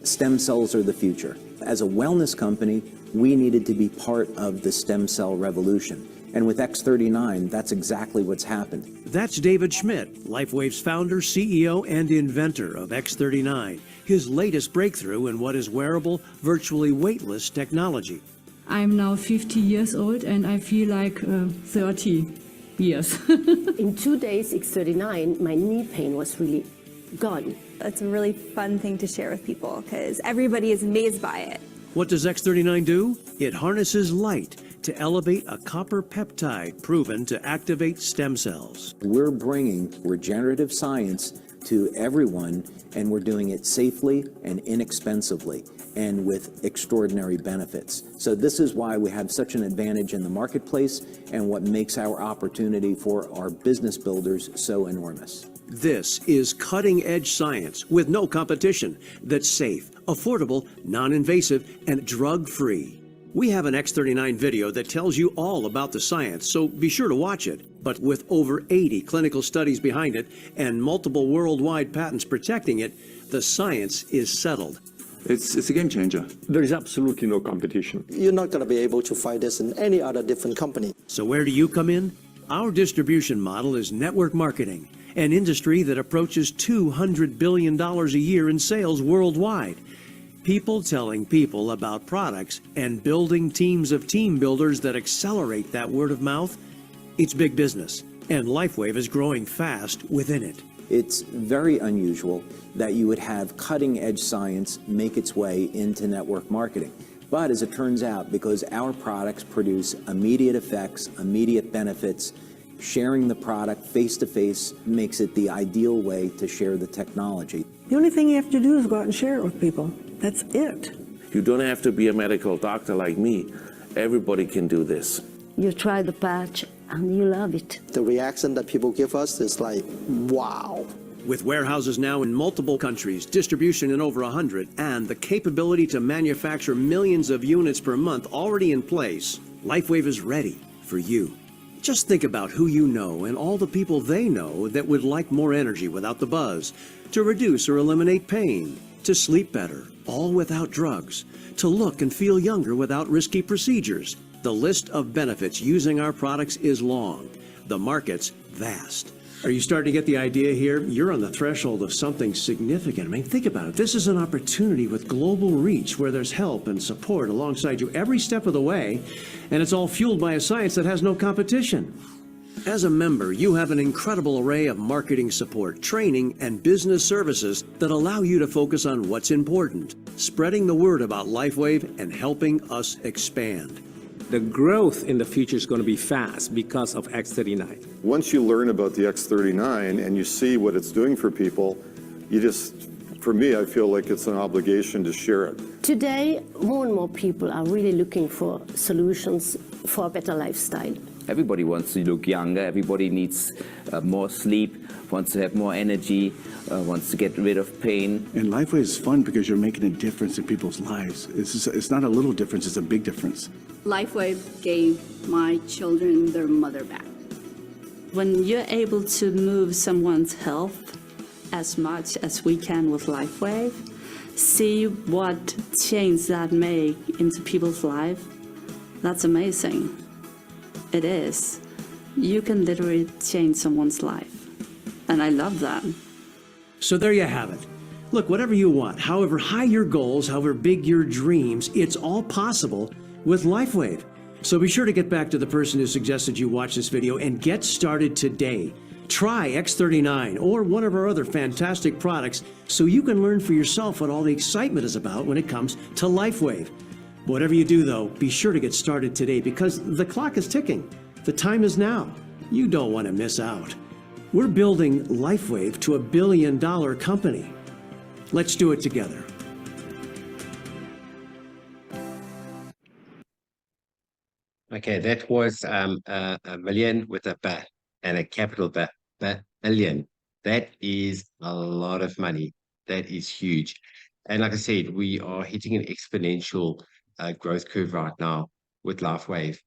Stem cells are the future. As a wellness company, we needed to be part of the stem cell revolution. And with X39, that's exactly what's happened. That's David Schmidt, LifeWave's founder, CEO, and inventor of X39, his latest breakthrough in what is wearable, virtually weightless technology. I'm now 50 years old and I feel like 30 years. In 2 days, X39, my knee pain was relieved. gone. It's a really fun thing to share with people because everybody is amazed by it. What does X39 do? It harnesses light to elevate a copper peptide proven to activate stem cells. We're bringing regenerative science to everyone, and we're doing it safely and inexpensively and with extraordinary benefits. So this is why we have such an advantage in the marketplace and what makes our opportunity for our business builders so enormous. This is cutting-edge science with no competition that's safe, affordable, non-invasive, and drug-free. We have an X39 video that tells you all about the science, so be sure to watch it. But with over 80 clinical studies behind it and multiple worldwide patents protecting it, the science is settled. It's a game changer. There is absolutely no competition. You're not going to be able to find this in any other different company. So where do you come in? Our distribution model is network marketing, an industry that approaches $200 billion a year in sales worldwide. People telling people about products and building teams of team builders that accelerate that word of mouth. It's big business, and LifeWave is growing fast within it. It's very unusual that you would have cutting-edge science make its way into network marketing. But as it turns out, because our products produce immediate effects, immediate benefits, sharing the product face-to-face makes it the ideal way to share the technology. The only thing you have to do is go out and share it with people. That's it. You don't have to be a medical doctor like me. Everybody can do this. You try the patch and you love it. The reaction that people give us is like, wow. With warehouses now in multiple countries, distribution in over 100, and the capability to manufacture millions of units per month already in place, LifeWave is ready for you. Just think about who you know and all the people they know that would like more energy without the buzz, to reduce or eliminate pain, to sleep better, all without drugs, to look and feel younger without risky procedures. The list of benefits using our products is long. The market's vast. Are you starting to get the idea here? You're on the threshold of something significant. I mean, think about it. This is an opportunity with global reach where there's help and support alongside you every step of the way, and it's all fueled by a science that has no competition. As a member, you have an incredible array of marketing support, training, and business services that allow you to focus on what's important, spreading the word about LifeWave and helping us expand. The growth in the future is going to be fast because of X39. Once you learn about the X39 and you see what it's doing for people, for me, I feel like it's an obligation to share it. Today, more and more people are really looking for solutions for a better lifestyle. Everybody wants to look younger, everybody needs more sleep, wants to have more energy, wants to get rid of pain. And LifeWave is fun because you're making a difference in people's lives. It's not a little difference, it's a big difference. LifeWave gave my children their mother back. When you're able to move someone's health as much as we can with LifeWave, see what change that make into people's life, that's amazing. It is. You can literally change someone's life. And I love that. So there you have it. Look, whatever you want, however high your goals, however big your dreams, it's all possible with LifeWave. So be sure to get back to the person who suggested you watch this video and get started today. Try X39 or one of our other fantastic products so you can learn for yourself what all the excitement is about when it comes to LifeWave. Whatever you do, though, be sure to get started today because the clock is ticking. The time is now. You don't want to miss out. We're building LifeWave to $1 billion company. Let's do it together. Okay, that was a million with a B and a capital B, billion. That is a lot of money. That is huge. And like I said, we are hitting an exponential growth curve right now with LifeWave.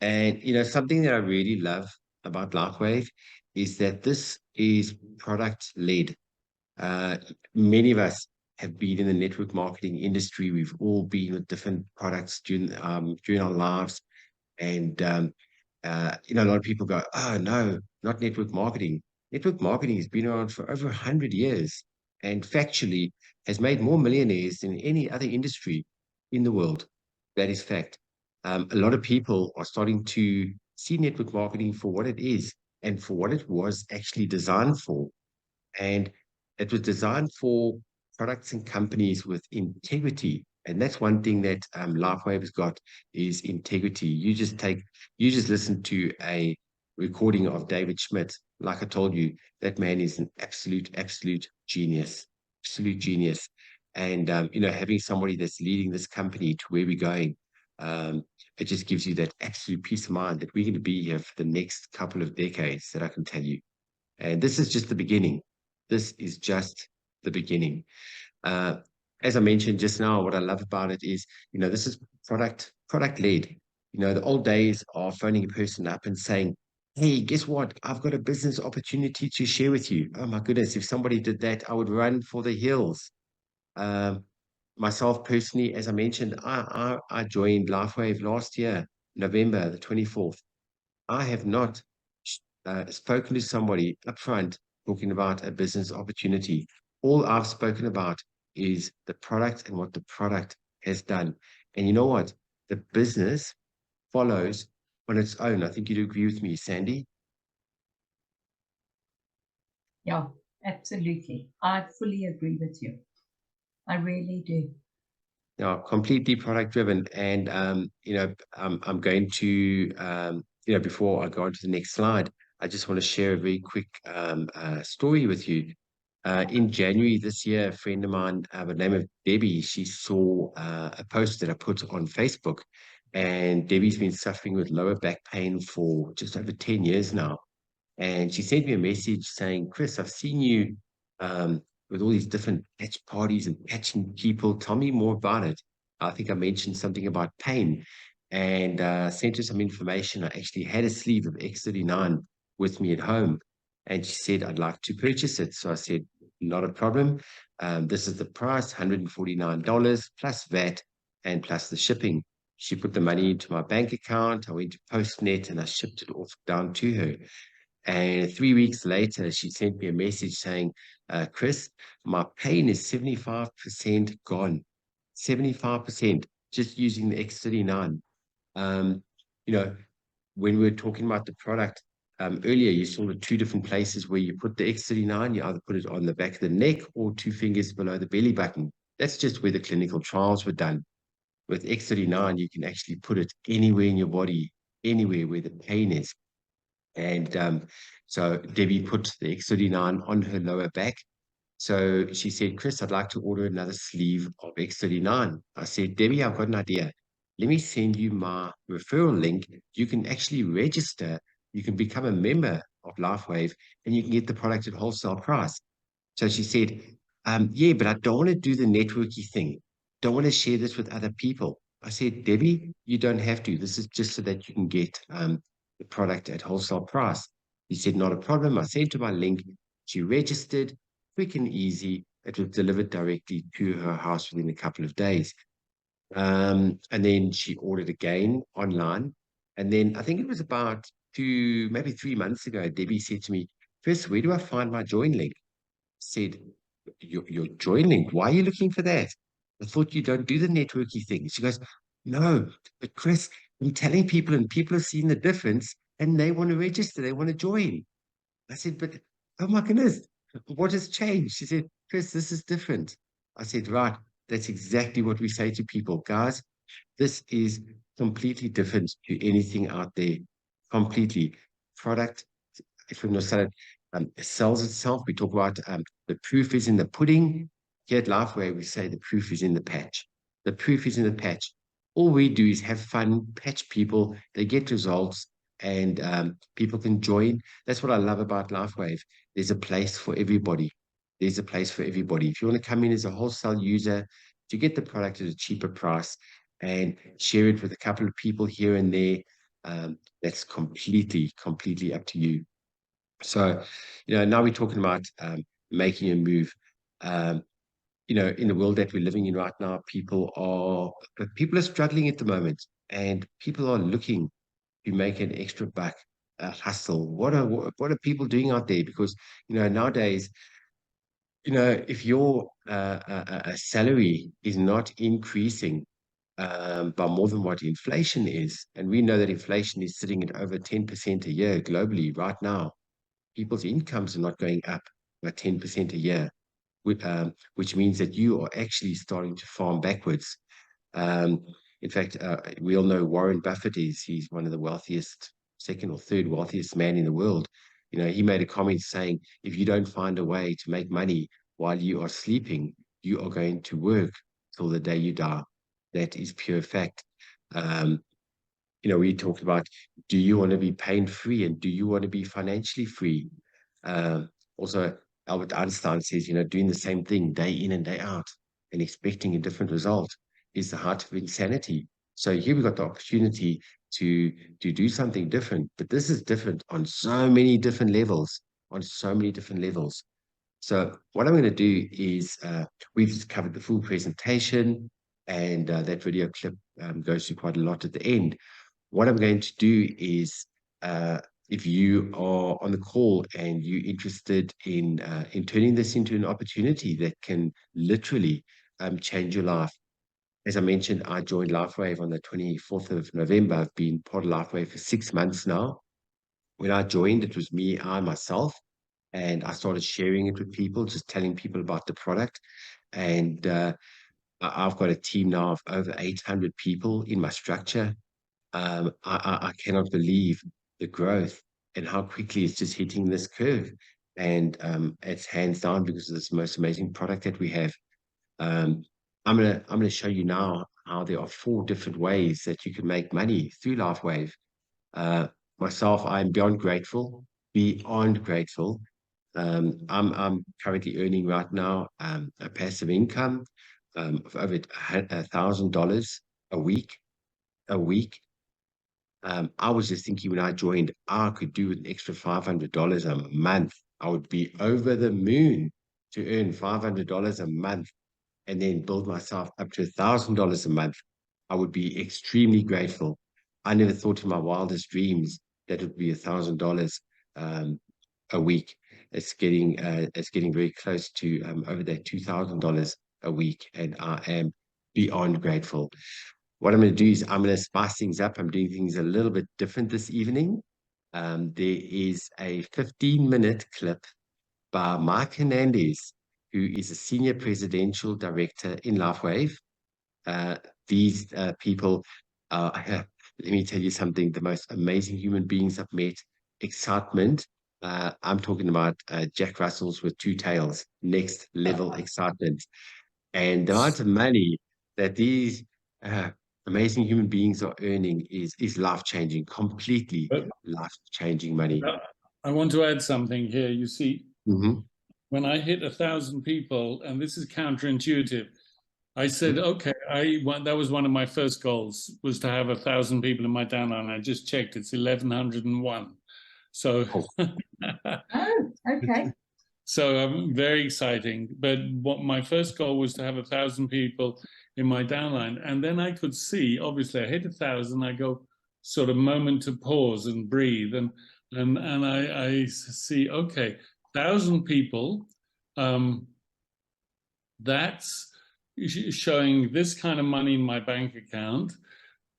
And, you know, something that I really love about LifeWave is that this is product-led. Many of us have been in the network marketing industry. We've all been with different products during our lives. And, you know, a lot of people go, oh, no, not network marketing. Network marketing has been around for over 100 years and factually has made more millionaires than any other industry in the world. That is fact. A lot of people are starting to see network marketing for what it is and for what it was actually designed for. And it was designed for products and companies with integrity. And that's one thing that LifeWave has got is integrity. You just listen to a recording of David Schmidt. Like I told you, that man is an absolute genius, absolute genius. And, having somebody that's leading this company to where we're going, it just gives you that absolute peace of mind that we're going to be here for the next couple of decades, that I can tell you. And this is just the beginning. This is just the beginning. As I mentioned just now, what I love about it is, this is product led. The old days of phoning a person up and saying, hey, guess what? I've got a business opportunity to share with you. Oh my goodness, if somebody did that, I would run for the hills. Myself personally, as I mentioned, I joined LifeWave last year, November the 24th. I have not spoken to somebody up front talking about a business opportunity. All I've spoken about is the product and what the product has done. And you know what? The business follows on its own. I think you'd agree with me, Sandy. Yeah, absolutely. I fully agree with you. I really do. Yeah, completely product driven. And, I'm going to, before I go on to the next slide, I just want to share a very quick story with you. In January this year, a friend of mine by the name of Debbie, she saw a post that I put on Facebook. And Debbie's been suffering with lower back pain for just over 10 years now. And she sent me a message saying, Chris, I've seen you with all these different patch parties and patching people. Tell me more about it. I think I mentioned something about pain, and sent her some information. I actually had a sleeve of X39 with me at home, and she said, I'd like to purchase it. So I said, not a problem. This is the price, $149 plus VAT and plus the shipping. She put the money into my bank account. I went to Postnet and I shipped it off down to her. And 3 weeks later, she sent me a message saying, Chris, my pain is 75% gone. 75% just using the X39. When we were talking about the product earlier, you saw the two different places where you put the X39. You either put it on the back of the neck or 2 fingers below the belly button. That's just where the clinical trials were done. With X39, you can actually put it anywhere in your body, anywhere where the pain is. And so Debbie put the X39 on her lower back. So she said, Chris, I'd like to order another sleeve of X39. I said, Debbie, I've got an idea. Let me send you my referral link. You can actually register. You can become a member of LifeWave and you can get the product at wholesale price. So she said, yeah, but I don't want to do the networky thing. Don't want to share this with other people. I said, Debbie, you don't have to. This is just so that you can get the product at wholesale price. He said, not a problem. I sent her my link. She registered, quick and easy. It was delivered directly to her house within a couple of days. And then she ordered again online. And then I think it was about maybe 3 months ago, Debbie said to me, Chris, where do I find my join link? Said, your join link, why are you looking for that? I thought you don't do the networky thing. She goes, no, but Chris, I'm telling people and people are seeing the difference and they want to register, they want to join. I said, but oh my goodness, what has changed? She said, Chris, this is different. I said, right, that's exactly what we say to people. Guys, this is completely different to anything out there. Completely. Product, if we're going to sell it, it sells itself. We talk about the proof is in the pudding. Here at LifeWave, we say the proof is in the patch. The proof is in the patch. All we do is have fun, patch people, they get results, and people can join. That's what I love about LifeWave. There's a place for everybody. There's a place for everybody. If you want to come in as a wholesale user to get the product at a cheaper price and share it with a couple of people here and there, that's completely up to you. So, now we're talking about making a move. In the world that we're living in right now, people are struggling at the moment, and people are looking to make an extra buck, hustle. What are people doing out there? Because nowadays, if your salary is not increasing by more than what inflation is, and we know that inflation is sitting at over 10% a year globally right now. People's incomes are not going up by 10% a year. which means that you are actually starting to farm backwards. In fact, we all know Warren Buffett he's one of the wealthiest, second or third wealthiest man in the world. You know, he made a comment saying, if you don't find a way to make money while you are sleeping, you are going to work till the day you die. That is pure fact. You know, we talked about, do you want to be pain-free and do you want to be financially free? Also, Albert Einstein says, you know, doing the same thing day in and day out and expecting a different result is the height of insanity. So here we've got the opportunity to do something different, but this is different on so many different levels, So what I'm going to do is, we've just covered the full presentation, and that video clip goes through quite a lot at the end. What I'm going to do is, if you are on the call and you're interested in turning this into an opportunity that can literally change your life. As I mentioned, I joined LifeWave on the 24th of November. I've been part of LifeWave for 6 months now. When I joined, it was me, myself, and I started sharing it with people, just telling people about the product. And I've got a team now of over 800 people in my structure. I cannot believe the growth and how quickly it's just hitting this curve. And it's hands down because of this most amazing product that we have. I'm gonna show you now how there are 4 different ways that you can make money through LifeWave. Myself, I'm beyond grateful. I'm currently earning right now a passive income of over $1,000 a week. I was just thinking when I joined, I could do an extra $500 a month. I would be over the moon to earn $500 a month and then build myself up to $1,000 a month. I would be extremely grateful. I never thought in my wildest dreams that it would be $1,000 a week. It's getting very close to over that $2,000 a week, and I am beyond grateful. What I'm going to do is I'm going to spice things up. I'm doing things a little bit different this evening. There is a 15-minute clip by Mike Hernandez, who is a senior presidential director in LifeWave. These people let me tell you something, the most amazing human beings I've met. Excitement. I'm talking about Jack Russells with 2 tails, next level excitement. And the amount of money that these amazing human beings are earning is life-changing, completely life-changing money. I want to add something here. You see, when I hit 1,000 people, and this is counterintuitive, I said, okay, that was one of my first goals, was to have 1,000 people in my downline. I just checked, it's 1,101. So, okay. So very exciting. But what my first goal was to have 1,000 people in my downline. And then I could see, obviously I hit 1,000, I go sort of moment to pause and breathe. And I see, okay, 1,000 people, that's showing this kind of money in my bank account.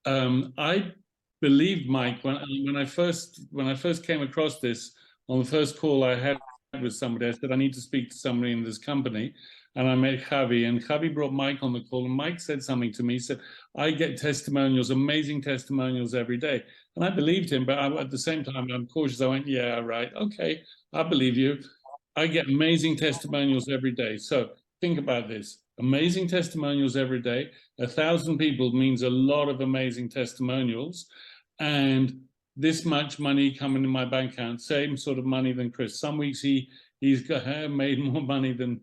I believed, Mike, when I first came across this on the first call I had with somebody, I said I need to speak to somebody in this company, and I met Javi, and Javi brought Mike on the call, and Mike said something to me. He said, I get testimonials, amazing testimonials every day. And I believed him, but at the same time I'm cautious. I went, yeah, right, okay, I believe you. I get amazing testimonials every day. So think about this. Amazing testimonials every day. 1,000 people means a lot of amazing testimonials, and this much money coming in my bank account, same sort of money than Chris. Some weeks he's made more money than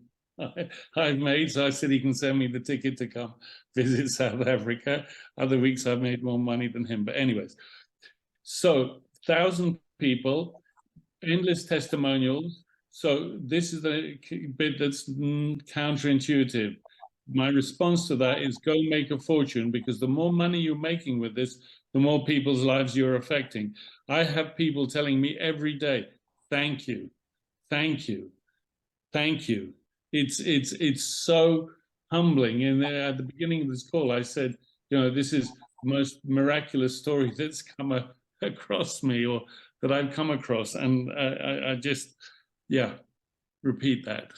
I've made, so I said he can send me the ticket to come visit South Africa. Other weeks I've made more money than him. But anyways, so 1,000 people, endless testimonials. So this is the bit that's counterintuitive. My response to that is go make a fortune, because the more money you're making with this, the more people's lives you're affecting. I have people telling me every day, thank you, thank you, thank you. It's so humbling. And at the beginning of this call, I said, you know, this is the most miraculous story that's come across me, or that I've come across. And I just, yeah, repeat that.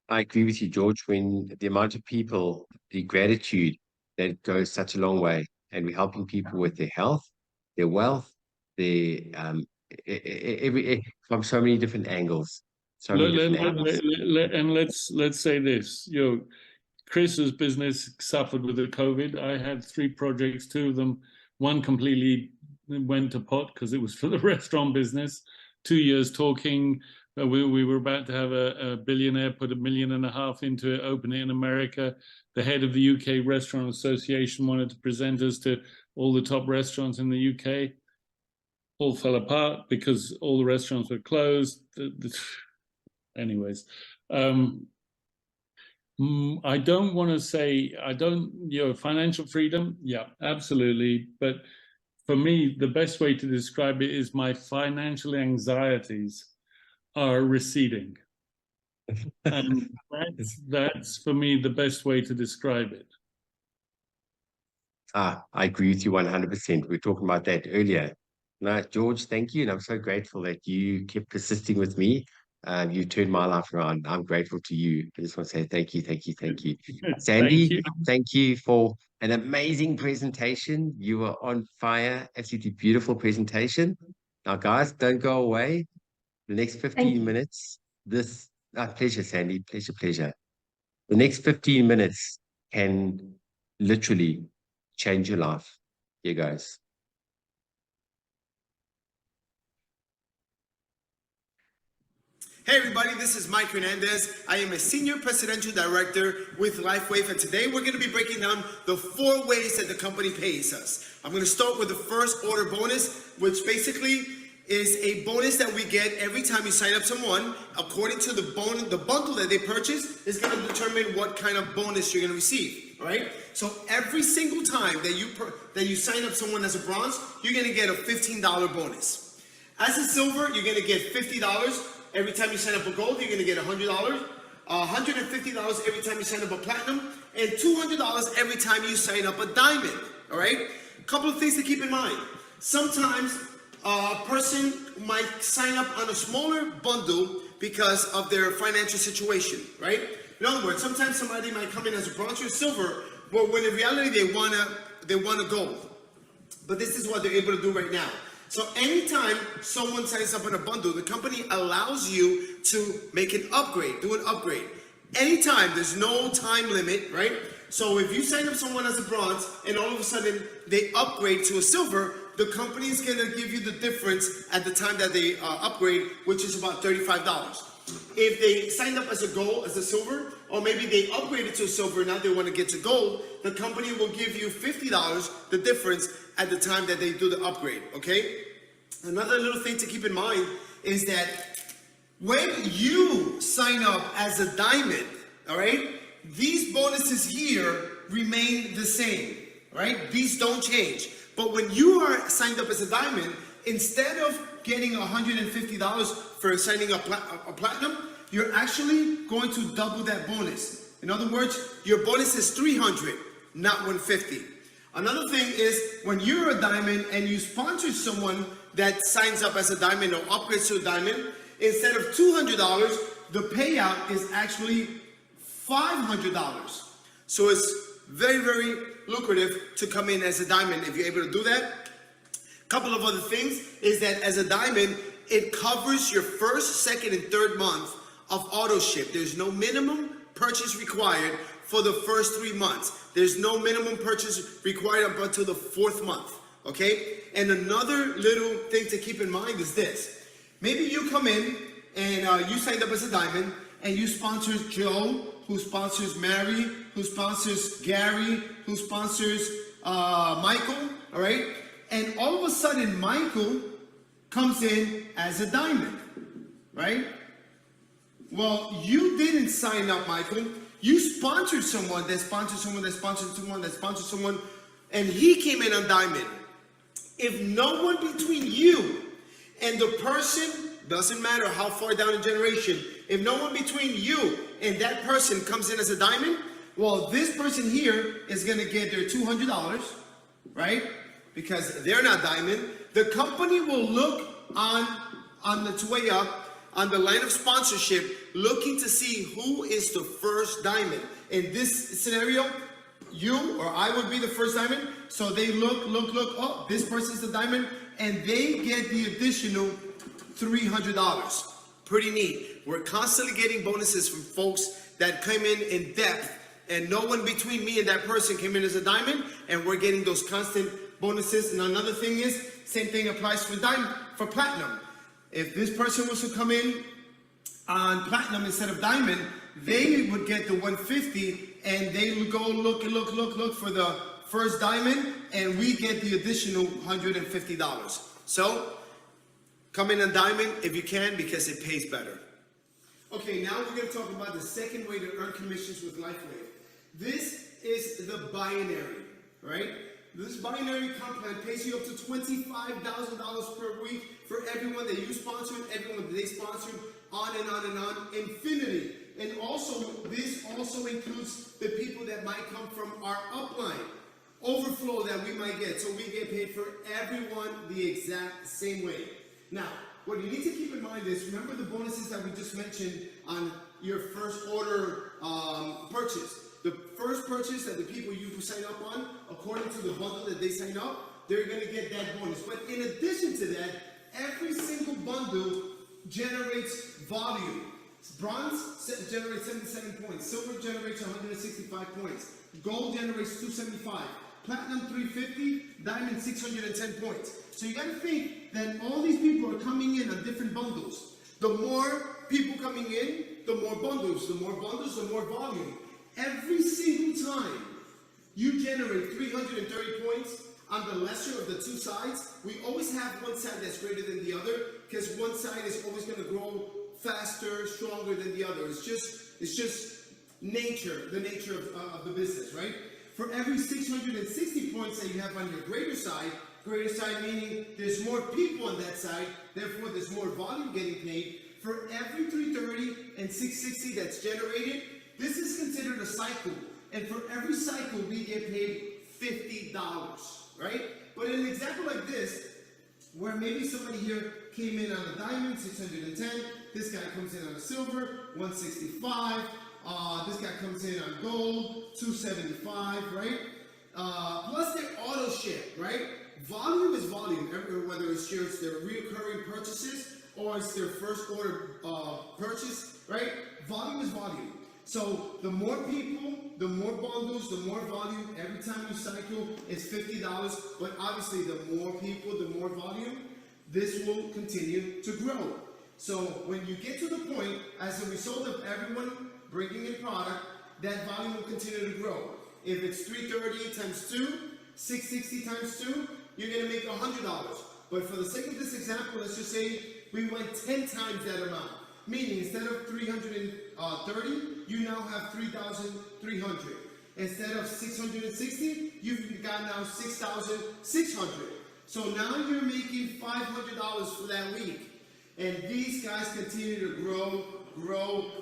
I agree with you, George, when the amount of people, the gratitude that goes such a long way, and we're helping people with their health, their wealth, their from so many different angles. So many different angles. And let's say this, Chris's business suffered with the COVID. I had 3 projects, 2 of them, one completely went to pot because it was for the restaurant business. 2 years talking. We were about to have a billionaire put $1.5 million into it, open it in America. The head of the UK Restaurant Association wanted to present us to all the top restaurants in the UK. All fell apart because all the restaurants were closed. Anyways, I don't want to say, financial freedom, yeah, absolutely. But for me, the best way to describe it is my financial anxieties are receding. And that's for me the best way to describe it. I agree with you 100%. We were talking about that earlier. No, George, thank you. And I'm so grateful that you kept persisting with me. You turned my life around. I'm grateful to you. I just want to say thank you, thank you, thank you. Sandy, thank you for an amazing presentation. You were on fire. Absolutely beautiful presentation. Now, guys, don't go away. The next 15 minutes, pleasure, Sandy, pleasure. The next 15 minutes can literally change your life. Here goes. Hey everybody, this is Mike Hernandez. I am a Senior Presidential Director with LifeWave, and today we're going to be breaking down the 4 ways that the company pays us. I'm going to start with the first order bonus, which basically is a bonus that we get every time you sign up someone. According to the bundle that they purchase is going to determine what kind of bonus you're going to receive. All right? So every single time that you sign up someone as a bronze, you're going to get a $15 bonus. As a silver, you're going to get $50. Every time you sign up a gold, you're going to get $100, $150 every time you sign up a platinum, and $200 every time you sign up a diamond, all right? A couple of things to keep in mind. Sometimes a person might sign up on a smaller bundle because of their financial situation, right? In other words, sometimes somebody might come in as a bronze or silver, but when in reality they want a gold. But this is what they're able to do right now. So anytime someone signs up on a bundle, the company allows you to make an upgrade, do an upgrade. Anytime, there's no time limit, right? So if you sign up someone as a bronze and all of a sudden they upgrade to a silver, the company is going to give you the difference at the time that they upgrade, which is about $35. If they signed up as a gold, as a silver, or maybe they upgraded to a silver, now they want to get to gold, the company will give you $50, the difference, at the time that they do the upgrade, okay? Another little thing to keep in mind is that when you sign up as a diamond, all right, these bonuses here remain the same, right? These don't change. But when you are signed up as a diamond, instead of getting $150 for signing up a platinum, you're actually going to double that bonus. In other words, your bonus is $300, not $150. Another thing is when you're a diamond and you sponsor someone that signs up as a diamond or upgrades to a diamond, instead of $200, the payout is actually $500. So it's very, very lucrative to come in as a diamond if you're able to do that. A couple of other things is that as a diamond, it covers your first, second, and third month of auto ship. There's no minimum purchase required for the first 3 months. There's no minimum purchase required up until the 4th month, okay? And another little thing to keep in mind is this. Maybe you come in and you signed up as a diamond and you sponsor Joe, who sponsors Mary, who sponsors Gary, who sponsors Michael, all right? And all of a sudden, Michael comes in as a diamond, right? Well, you didn't sign up, Michael. You sponsored someone that sponsored someone that sponsored someone that sponsored someone, and he came in on diamond. If no one between you and the person, doesn't matter how far down the generation, if no one between you and that person comes in as a diamond, well, this person here is going to get their $200, right? Because they're not diamond. The company will look on its way up on the line of sponsorship, looking to see who is the first diamond. In this scenario, you or I would be the first diamond. So they look, oh, this person's the diamond, and they get the additional $300. Pretty neat. We're constantly getting bonuses from folks that come in depth, and no one between me and that person came in as a diamond, and we're getting those constant bonuses. And another thing is, same thing applies for platinum. If this person was to come in on platinum instead of diamond, they would get the 150, and they would go look for the first diamond, and we get the additional $150. So come in on diamond if you can, because it pays better. Okay, now we're going to talk about the second way to earn commissions with LifeWave. This is the binary, right? This binary comp plan pays you up to $25,000 per week for everyone that you sponsored, everyone that they sponsored, on and on and on, infinity. And also, this also includes the people that might come from our upline, overflow that we might get. So we get paid for everyone the exact same way. Now, what you need to keep in mind is, remember the bonuses that we just mentioned on your first order purchase. The first purchase that the people you sign up on, according to the bundle that they sign up, they're going to get that bonus. But in addition to that, every single bundle generates volume. Bronze generates 77 points. Silver generates 165 points. Gold generates 275. Platinum 350. Diamond 610 points. So you got to think that all these people are coming in on different bundles. The more people coming in, the more bundles. The more bundles, the more volume. Every single time you generate 330 points on the lesser of the two sides, we always have one side that's greater than the other, because one side is always going to grow faster, stronger than the other. It's just nature, the nature of the business, right? For every 660 points that you have on your greater side meaning there's more people on that side, therefore there's more volume getting paid. For every 330 and 660 that's generated, this is considered a cycle. And for every cycle, we get paid $50, right? But in an example like this, where maybe somebody here came in on a diamond, 610, this guy comes in on a silver, 165, this guy comes in on gold, 275, right? Plus their auto ship, right? Volume is volume, whether it's their recurring purchases or it's their first order purchase, right? Volume is volume. So the more people, the more bundles, the more volume. Every time you cycle, it's $50. But obviously, the more people, the more volume, this will continue to grow. So when you get to the point, as a result of everyone bringing in product, that volume will continue to grow. If it's 330 times 2, 660 times 2, you're going to make $100. But for the sake of this example, let's just say we went 10 times that amount. Meaning, instead of 330, you now have 3,300. Instead of 660, you've got now 6,600. So now you're making $500 for that week. And these guys continue to grow,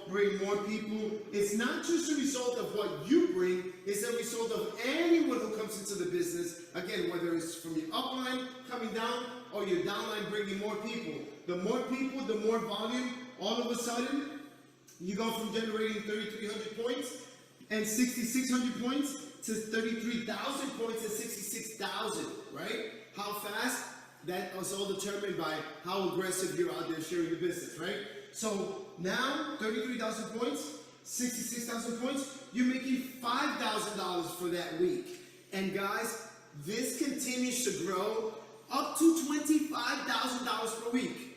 bring more people. It's not just a result of what you bring, it's a result of anyone who comes into the business. Again, whether it's from your upline coming down or your downline bringing more people. The more people, the more volume. All of a sudden, you go from generating 3,300 points and 6,600 points to 33,000 points and 66,000, right? How fast? That is all determined by how aggressive you're out there sharing the business, right? So now, 33,000 points, 66,000 points, you're making $5,000 for that week. And guys, this continues to grow up to $25,000 per week.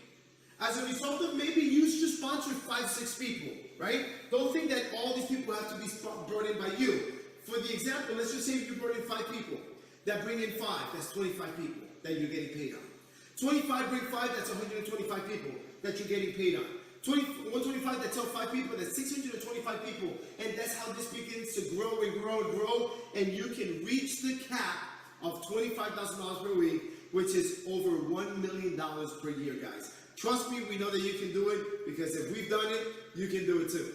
As a result of maybe you just sponsored 5-6 people, right? Don't think that all these people have to be brought in by you. For the example, let's just say you brought in 5 people that bring in 5, that's 25 people that you're getting paid on. 25 bring 5, that's 125 people that you're getting paid on. 125 that tell 5 people, that's 625 people. And that's how this begins to grow and grow and grow. And you can reach the cap of $25,000 per week, which is over $1 million per year, guys. Trust me, we know that you can do it, because if we've done it, you can do it too.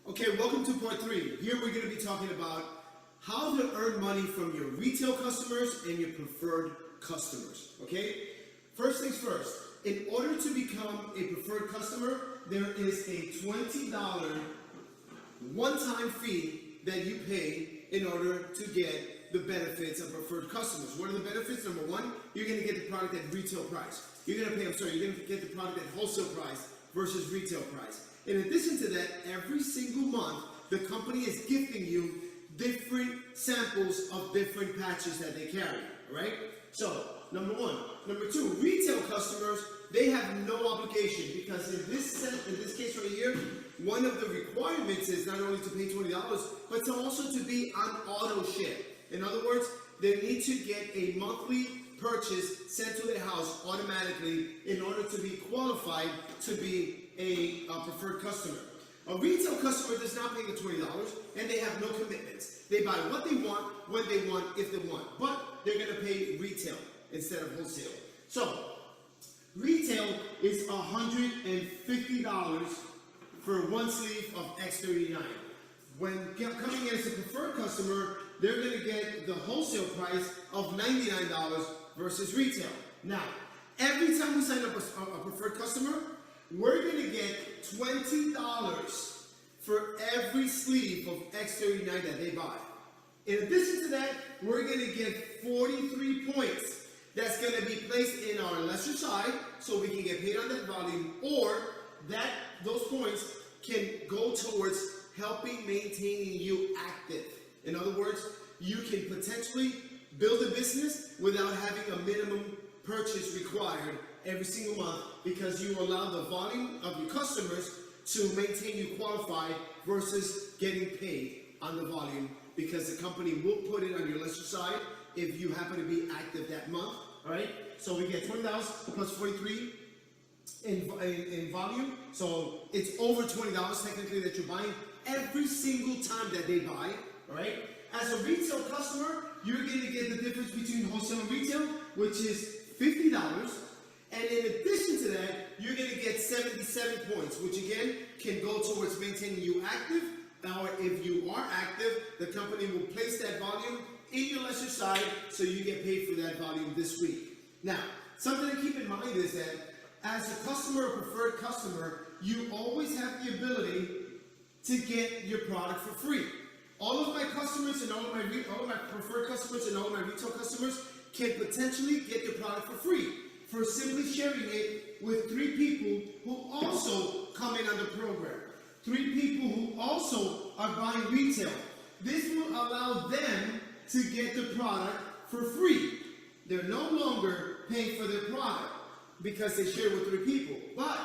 Okay, welcome to part 3. Here we're going to be talking about how to earn money from your retail customers and your preferred customers, okay? First things first, in order to become a preferred customer, there is a $20 one-time fee that you pay in order to get the benefits of preferred customers. What are the benefits? Number one, you're going to get the product at retail price. You're going to get the product at wholesale price versus retail price. In addition to that, every single month, the company is gifting you different samples of different patches that they carry, all right? So, number one. Number two, retail customers, they have no obligation, because in this case right here, one of the requirements is not only to pay $20, but to also to be on auto ship. In other words, they need to get a monthly purchase sent to their house automatically in order to be qualified to be a preferred customer. A retail customer does not pay the $20, and they have no commitments. They buy what they want, when they want, if they want, but they're going to pay retail instead of wholesale. So, retail is $150 for one sleeve of X39. When coming in as a preferred customer, they're going to get the wholesale price of $99 versus retail. Now, every time we sign up a preferred customer, we're going to get $20 for every sleeve of X39 that they buy. In addition to that, we're going to get 43 points that's going to be placed in our lesser side so we can get paid on that volume, or those points can go towards helping maintaining you active. In other words, you can potentially build a business without having a minimum purchase required every single month, because you allow the volume of your customers to maintain you qualified versus getting paid on the volume, because the company will put it on your lesser side if you happen to be active that month. All right, so we get $20 plus 43 in volume, so it's over $20 technically that you're buying every single time that they buy. All right, as a retail customer, you're going to get the difference between wholesale and retail, which is $50, and in addition to that, you're going to get 77 points, which again can go towards maintaining you active. Or if you are active, the company will place that volume in your lesser side, so you get paid for that volume this week. Now, something to keep in mind is that as a customer or preferred customer, you always have the ability to get your product for free. All of my customers and all of my preferred customers and all of my retail customers can potentially get the product for free for simply sharing it with 3 people who also come in on the program. 3 people who also are buying retail. This will allow them to get the product for free. They're no longer paying for their product because they share with 3 people. But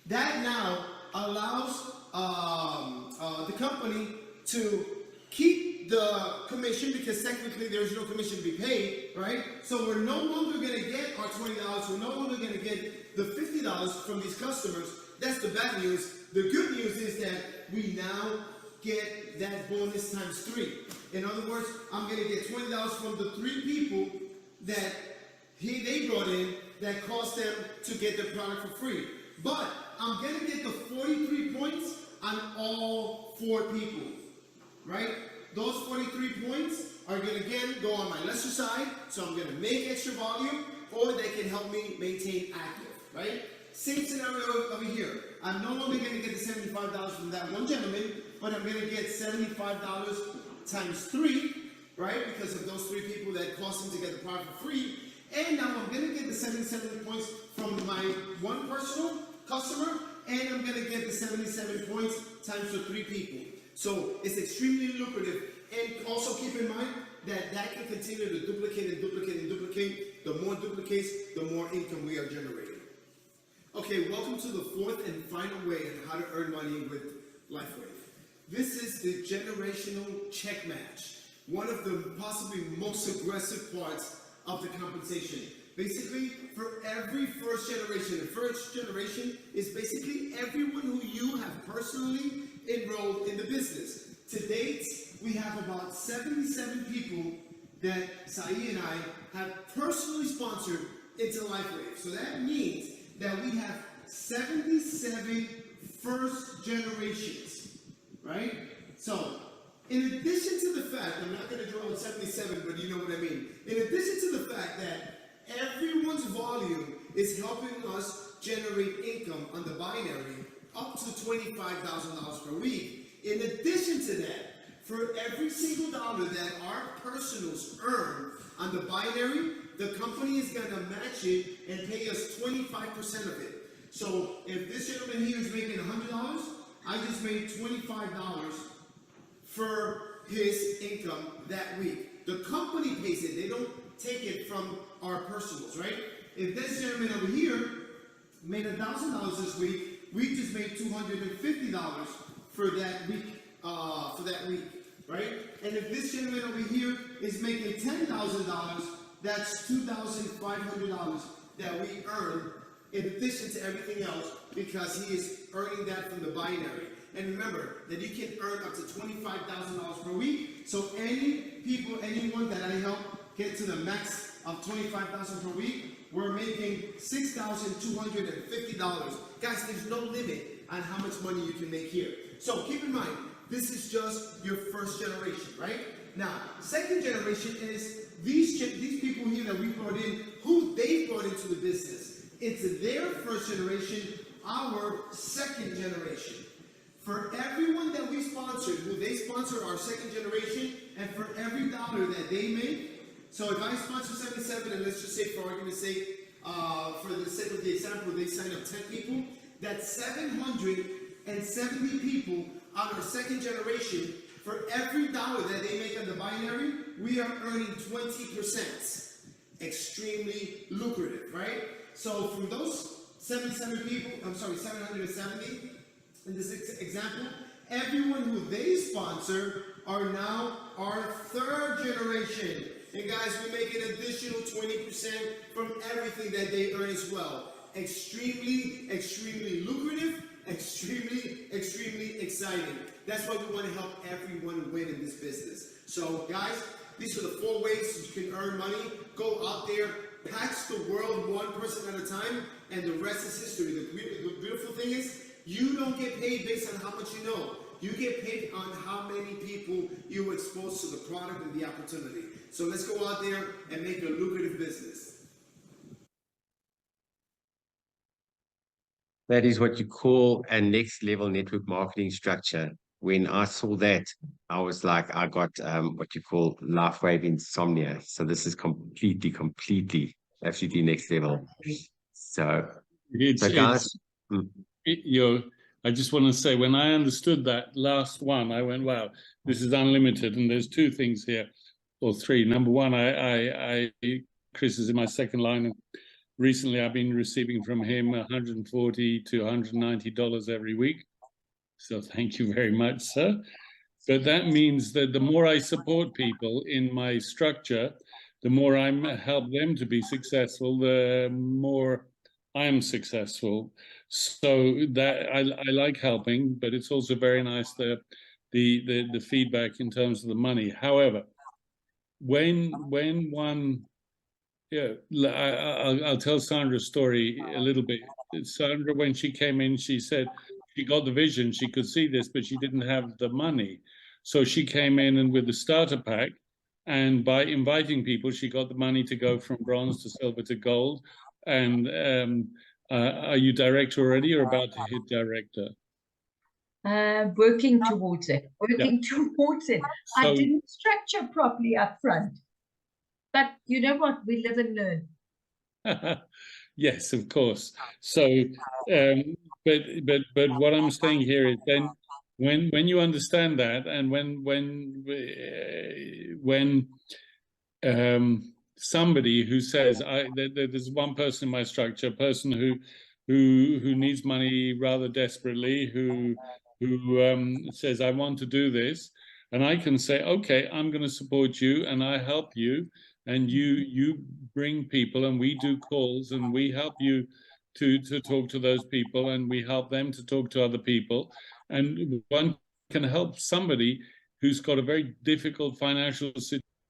that now allows the company to keep the commission, because technically there's no commission to be paid, right? So we're no longer going to get our $20. We're no longer going to get the $50 from these customers. That's the bad news. The good news is that we now get that bonus times 3. In other words, I'm going to get $20 from the 3 people that they brought in that cost them to get the product for free. But I'm going to get the 43 points on all 4 people, right? Those 43 points are going to again go on my lesser side, so I'm going to make extra volume, or they can help me maintain active, right? Same scenario over here. I'm no longer going to get the $75 from that one gentleman, but I'm going to get $75 times 3, right? Because of those 3 people that cost him to get the product for free. And now I'm going to get the 77 points from my one personal customer, and I'm going to get the 77 points times the 3 people. So it's extremely lucrative. And also keep in mind that that can continue to duplicate and duplicate and duplicate. The more duplicates, the more income we are generating. Okay, welcome to the 4th and final way on how to earn money with LifeWave. This is the generational check match, one of the possibly most aggressive parts of the compensation. Basically, for every first generation, the first generation is basically everyone who you have personally enrolled in the business. To date, we have about 77 people that Sai and I have personally sponsored into LifeWave. So that means that we have 77 first generations, right? So, in addition to the fact, I'm not going to draw on 77, but you know what I mean. In addition to the fact that everyone's volume is helping us generate income on the binary up to $25,000 per week. In addition to that, for every single dollar that our personals earn on the binary, the company is going to match it and pay us 25% of it. So if this gentleman here is making $100, I just made $25 for his income that week. The company pays it. They don't take it from our personals, right? If this gentleman over here made $1,000 this week, we just made $250 for that week, right? And if this gentleman over here is making $10,000, that's $2,500 that we earn in addition to everything else, because he is earning that from the binary. And remember that you can earn up to $25,000 per week. So anyone that I help get to the max of $25,000 per week, we're making $6,250. Guys, there's no limit on how much money you can make here. So keep in mind, this is just your first generation, right? Now, second generation is these people here that we brought in, who they brought into the business. It's their first generation, our second generation. For everyone that we sponsored, who they sponsor our second generation, and for every dollar that they make, so if I sponsor 77, and let's just say for argument's sake, for the sake of the example, they sign up 10 people, that's 770 people on our second generation. For every dollar that they make on the binary, we are earning 20%. Extremely lucrative, right? So from those 770 in this example, everyone who they sponsor are now our third generation. And guys, we make an additional 20% from everything that they earn as well. Extremely, extremely lucrative, extremely, extremely exciting. That's why we want to help everyone win in this business. So guys, these are the 4 ways you can earn money. Go out there, patch the world one person at a time, and the rest is history. The beautiful thing is, you don't get paid based on how much you know. You get paid on how many people you expose to the product and the opportunity. So let's go out there and make a lucrative business. That is what you call a next level network marketing structure. When I saw that, I was like, I got what you call LIFEWAVE insomnia. So this is completely, absolutely next level. So, guys, I just want to say, when I understood that last one, I went, wow, this is unlimited. And there's 2 things here, or 3. Number one, Chris is in my second line. And recently, I've been receiving from him $140 to $190 every week. So thank you very much, sir. But that means that the more I support people in my structure, the more I help them to be successful, the more I'm successful. So that I like helping, but it's also very nice the feedback in terms of the money. However, when one, I'll tell Sandra's story a little bit. Sandra, when she came in, she said she got the vision, she could see this, but she didn't have the money. So she came in and with the starter pack, and by inviting people, she got the money to go from bronze to silver to gold. And are you director already or about to hit director? Working towards it. Towards it. So, I didn't structure properly up front. But you know what? We live and learn. Yes, of course. So, but what I'm saying here is, then when you understand that, and when somebody who says, there's one person in my structure, a person who needs money rather desperately, who says, I want to do this, and I can say, okay, I'm going to support you, and I help you, and you bring people, and we do calls, and we help you to talk to those people, and we help them to talk to other people, and one can help somebody who's got a very difficult financial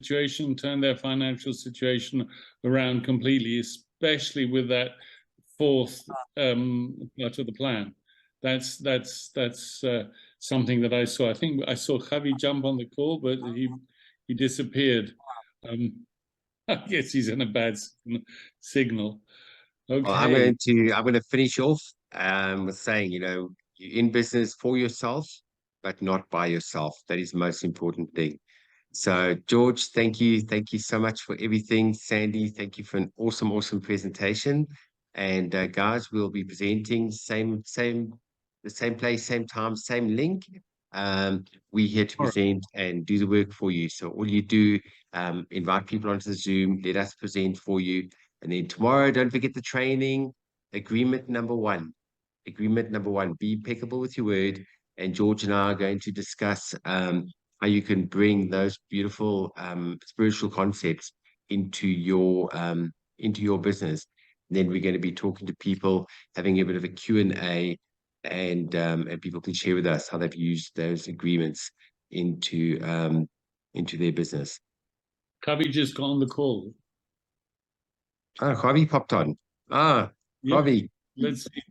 situation turn their financial situation around completely, especially with that 4th part of the plan. That's something that I saw. I think I saw Javi jump on the call, but he disappeared. I guess he's in a bad signal. Okay. Well, I'm going to finish off with saying, you're in business for yourself, but not by yourself. That is the most important thing. So, George, thank you so much for everything. Sandy, thank you for an awesome presentation. And guys, we'll be presenting the same place, same time, same link. We're here to present and do the work for you. So all you do, invite people onto the Zoom, let us present for you. And then tomorrow, don't forget the training. Agreement number one, be impeccable with your word. And George and I are going to discuss how you can bring those beautiful spiritual concepts into your business. And then we're going to be talking to people, having a bit of a Q&A, and people can share with us how they've used those agreements into their business. Kavi just got on the call. Kavi popped on. Kavi. Let's see.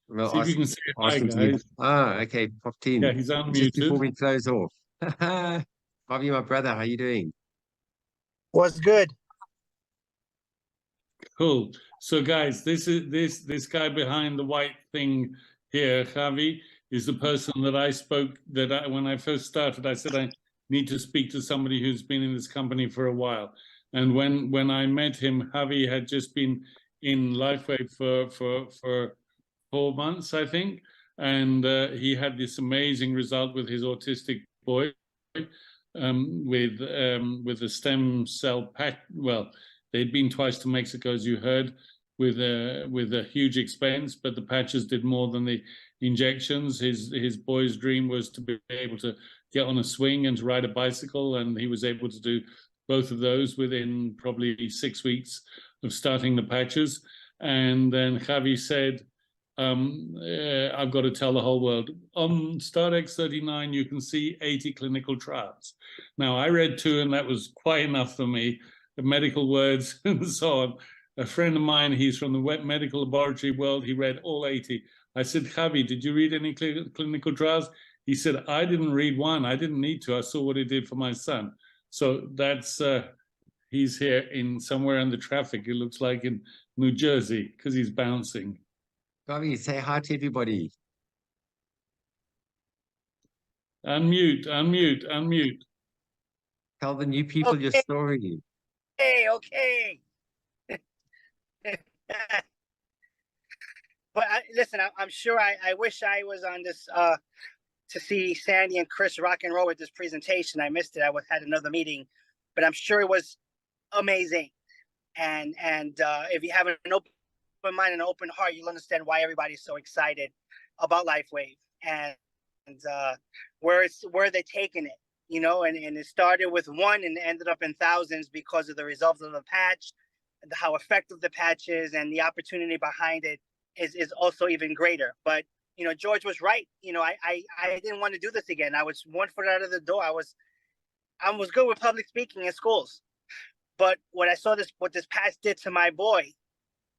Well, see if you can say hi, guys. Okay, popped in. Yeah, he's unmuted. Just before we close off. Kavi, my brother, how you doing? What's good? Cool. So, guys, this guy behind the white thing here, Javi, is the person that I spoke. When I first started, I said I need to speak to somebody who's been in this company for a while. And when I met him, Javi had just been in LifeWave for 4 months, I think, and he had this amazing result with his autistic boy, with the stem cell patch. Well, they'd been twice to Mexico, as you heard, with a huge expense, but the patches did more than the injections. His boy's dream was to be able to get on a swing and to ride a bicycle, and he was able to do both of those within probably 6 weeks of starting the patches. And then Javi said, I've got to tell the whole world. On StartX 39, you can see 80 clinical trials. Now, I read 2, and that was quite enough for me, the medical words and so on. A friend of mine, he's from the medical laboratory world, he read all 80. I said, Javi, did you read any clinical trials? He said, I didn't read one. I didn't need to. I saw what it did for my son. So that's, he's here in somewhere in the traffic, it looks like in New Jersey, because he's bouncing. Kavi, say hi to everybody. Unmute. Tell the new people your story. Okay. But listen, I'm sure I wish I was on this to see Sandy and Chris rock and roll with this presentation. I missed it. I had another meeting, but I'm sure it was amazing. And if you have an open mind and an open heart, you'll understand why everybody's so excited about LifeWave and where they're taking it, and it started with 1 and ended up in thousands because of the results of the patch, how effective the patch is, and the opportunity behind it is also even greater. But George was right. I didn't want to do this again. I was 1 foot out of the door. I was good with public speaking in schools, but when I saw what this patch did to my boy,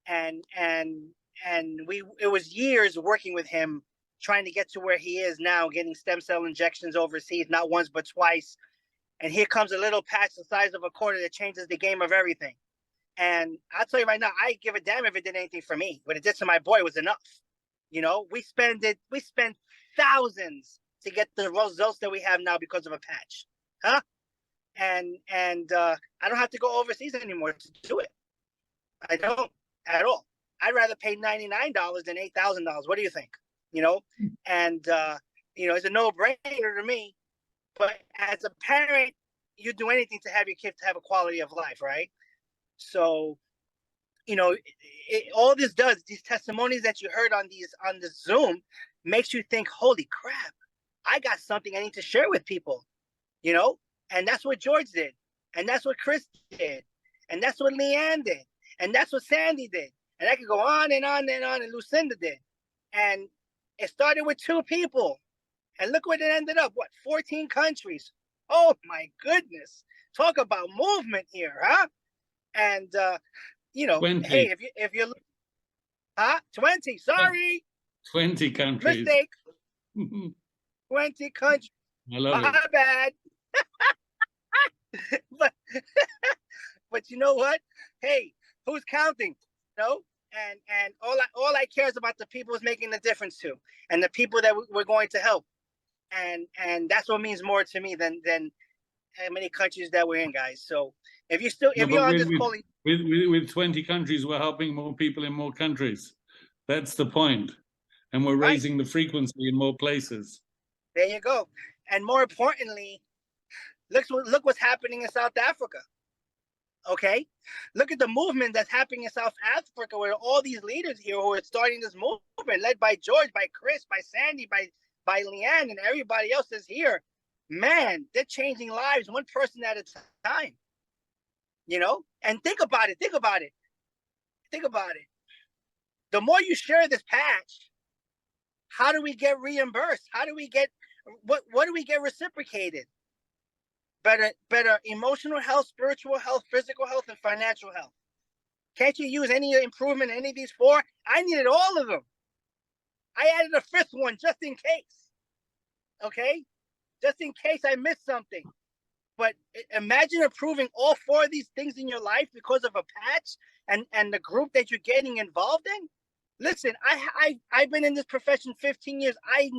and it was years working with him, trying to get to where he is now, getting stem cell injections overseas, not once but twice. And here comes a little patch the size of a quarter that changes the game of everything. And I'll tell you right now, I give a damn if it did anything for me. What it did to my boy was enough. We spent thousands to get the results that we have now because of a patch, huh? And I don't have to go overseas anymore to do it. I don't at all. I'd rather pay $99 than $8,000. What do you think? And it's a no-brainer to me. But as a parent, you do anything to have your kids to have a quality of life, right? So, all this does, these testimonies that you heard on the Zoom, makes you think, holy crap, I got something I need to share with people, and that's what George did, and that's what Chris did, and that's what Leanne did, and that's what Sandy did, and I could go on and on and on, and Lucinda did. And it started with 2 people, and look what it ended up, 14 countries. Oh my goodness, talk about movement here, huh? And 20. hey, if you 20, sorry, 20 countries. Mistake. 20 countries. I love My it. bad. but you know what? Hey, who's counting? and all I care is about the people who's making the difference to, and the people that we're going to help, and that's what means more to me than how many countries that we're in, guys. So if you're on this call, with 20 countries, we're helping more people in more countries. That's the point, and we're raising the frequency in more places. There you go. And more importantly, look what's happening in South Africa. Okay, look at the movement that's happening in South Africa, where all these leaders here who are starting this movement, led by George, by Chris, by Sandy, by Leanne, and everybody else is here. Man, they're changing lives one person at a time. You know, and think about it. The more you share this patch, how do we get reimbursed? How do we get what do we get reciprocated? Better emotional health, spiritual health, physical health, and financial health. Can't you use any improvement in any of these four? I needed all of them. I added a fifth one just in case. Okay? Just in case I missed something. But imagine improving all four of these things in your life because of a patch and the group that you're getting involved in. Listen, I've been in this profession 15 years. I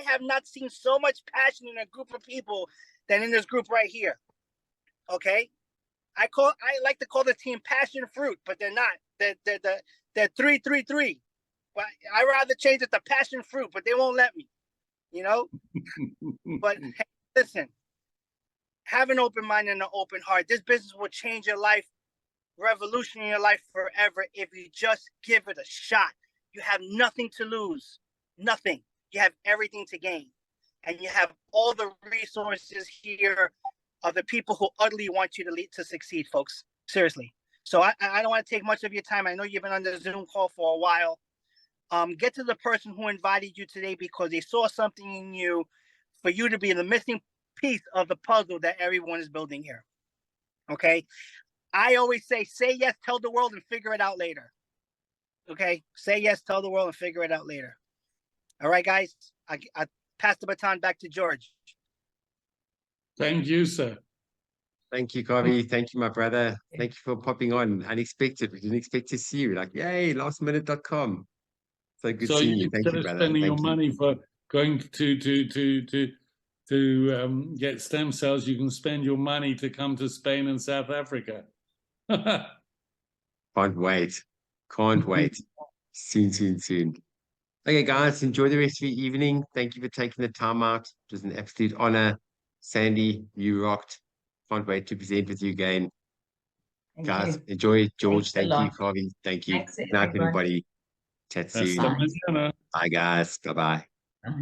have not seen so much passion in a group of people than in this group right here. Okay? I like to call the team passion fruit, but they're not. They're 3-3-3. But I rather change it to passion fruit, but they won't let me. You know? But hey, listen, have an open mind and an open heart. This business will change your life, revolution in your life forever if you just give it a shot. You have nothing to lose. Nothing. You have everything to gain. And you have all the resources here of the people who utterly want you to succeed, folks. Seriously. So I don't want to take much of your time. I know you've been on the Zoom call for a while. Get to the person who invited you today because they saw something in you for you to be the missing piece of the puzzle that everyone is building here. Okay? I always say yes, tell the world, and figure it out later. Okay? Say yes, tell the world, and figure it out later. All right, guys? I pass the baton back to George. Thank you, sir. Thank you, Garvey. Thank you, my brother. Thank you for popping on. Unexpected. We didn't expect to see you. Like, yay, lastminute.com. So good seeing you. Thank you, brother. Spending your Thank you. money for going to get stem cells, you can spend your money to come to Spain and South Africa. Can't wait. Can't wait. Soon. Okay, guys, enjoy the rest of your evening. Thank you for taking the time out. It was an absolute honor. Sandy, you rocked. Can't wait to present with you again. Guys, enjoy. George, thank you. Harvey, thank you. Good night, everybody. Chat soon. Bye, guys. Bye-bye. Bye.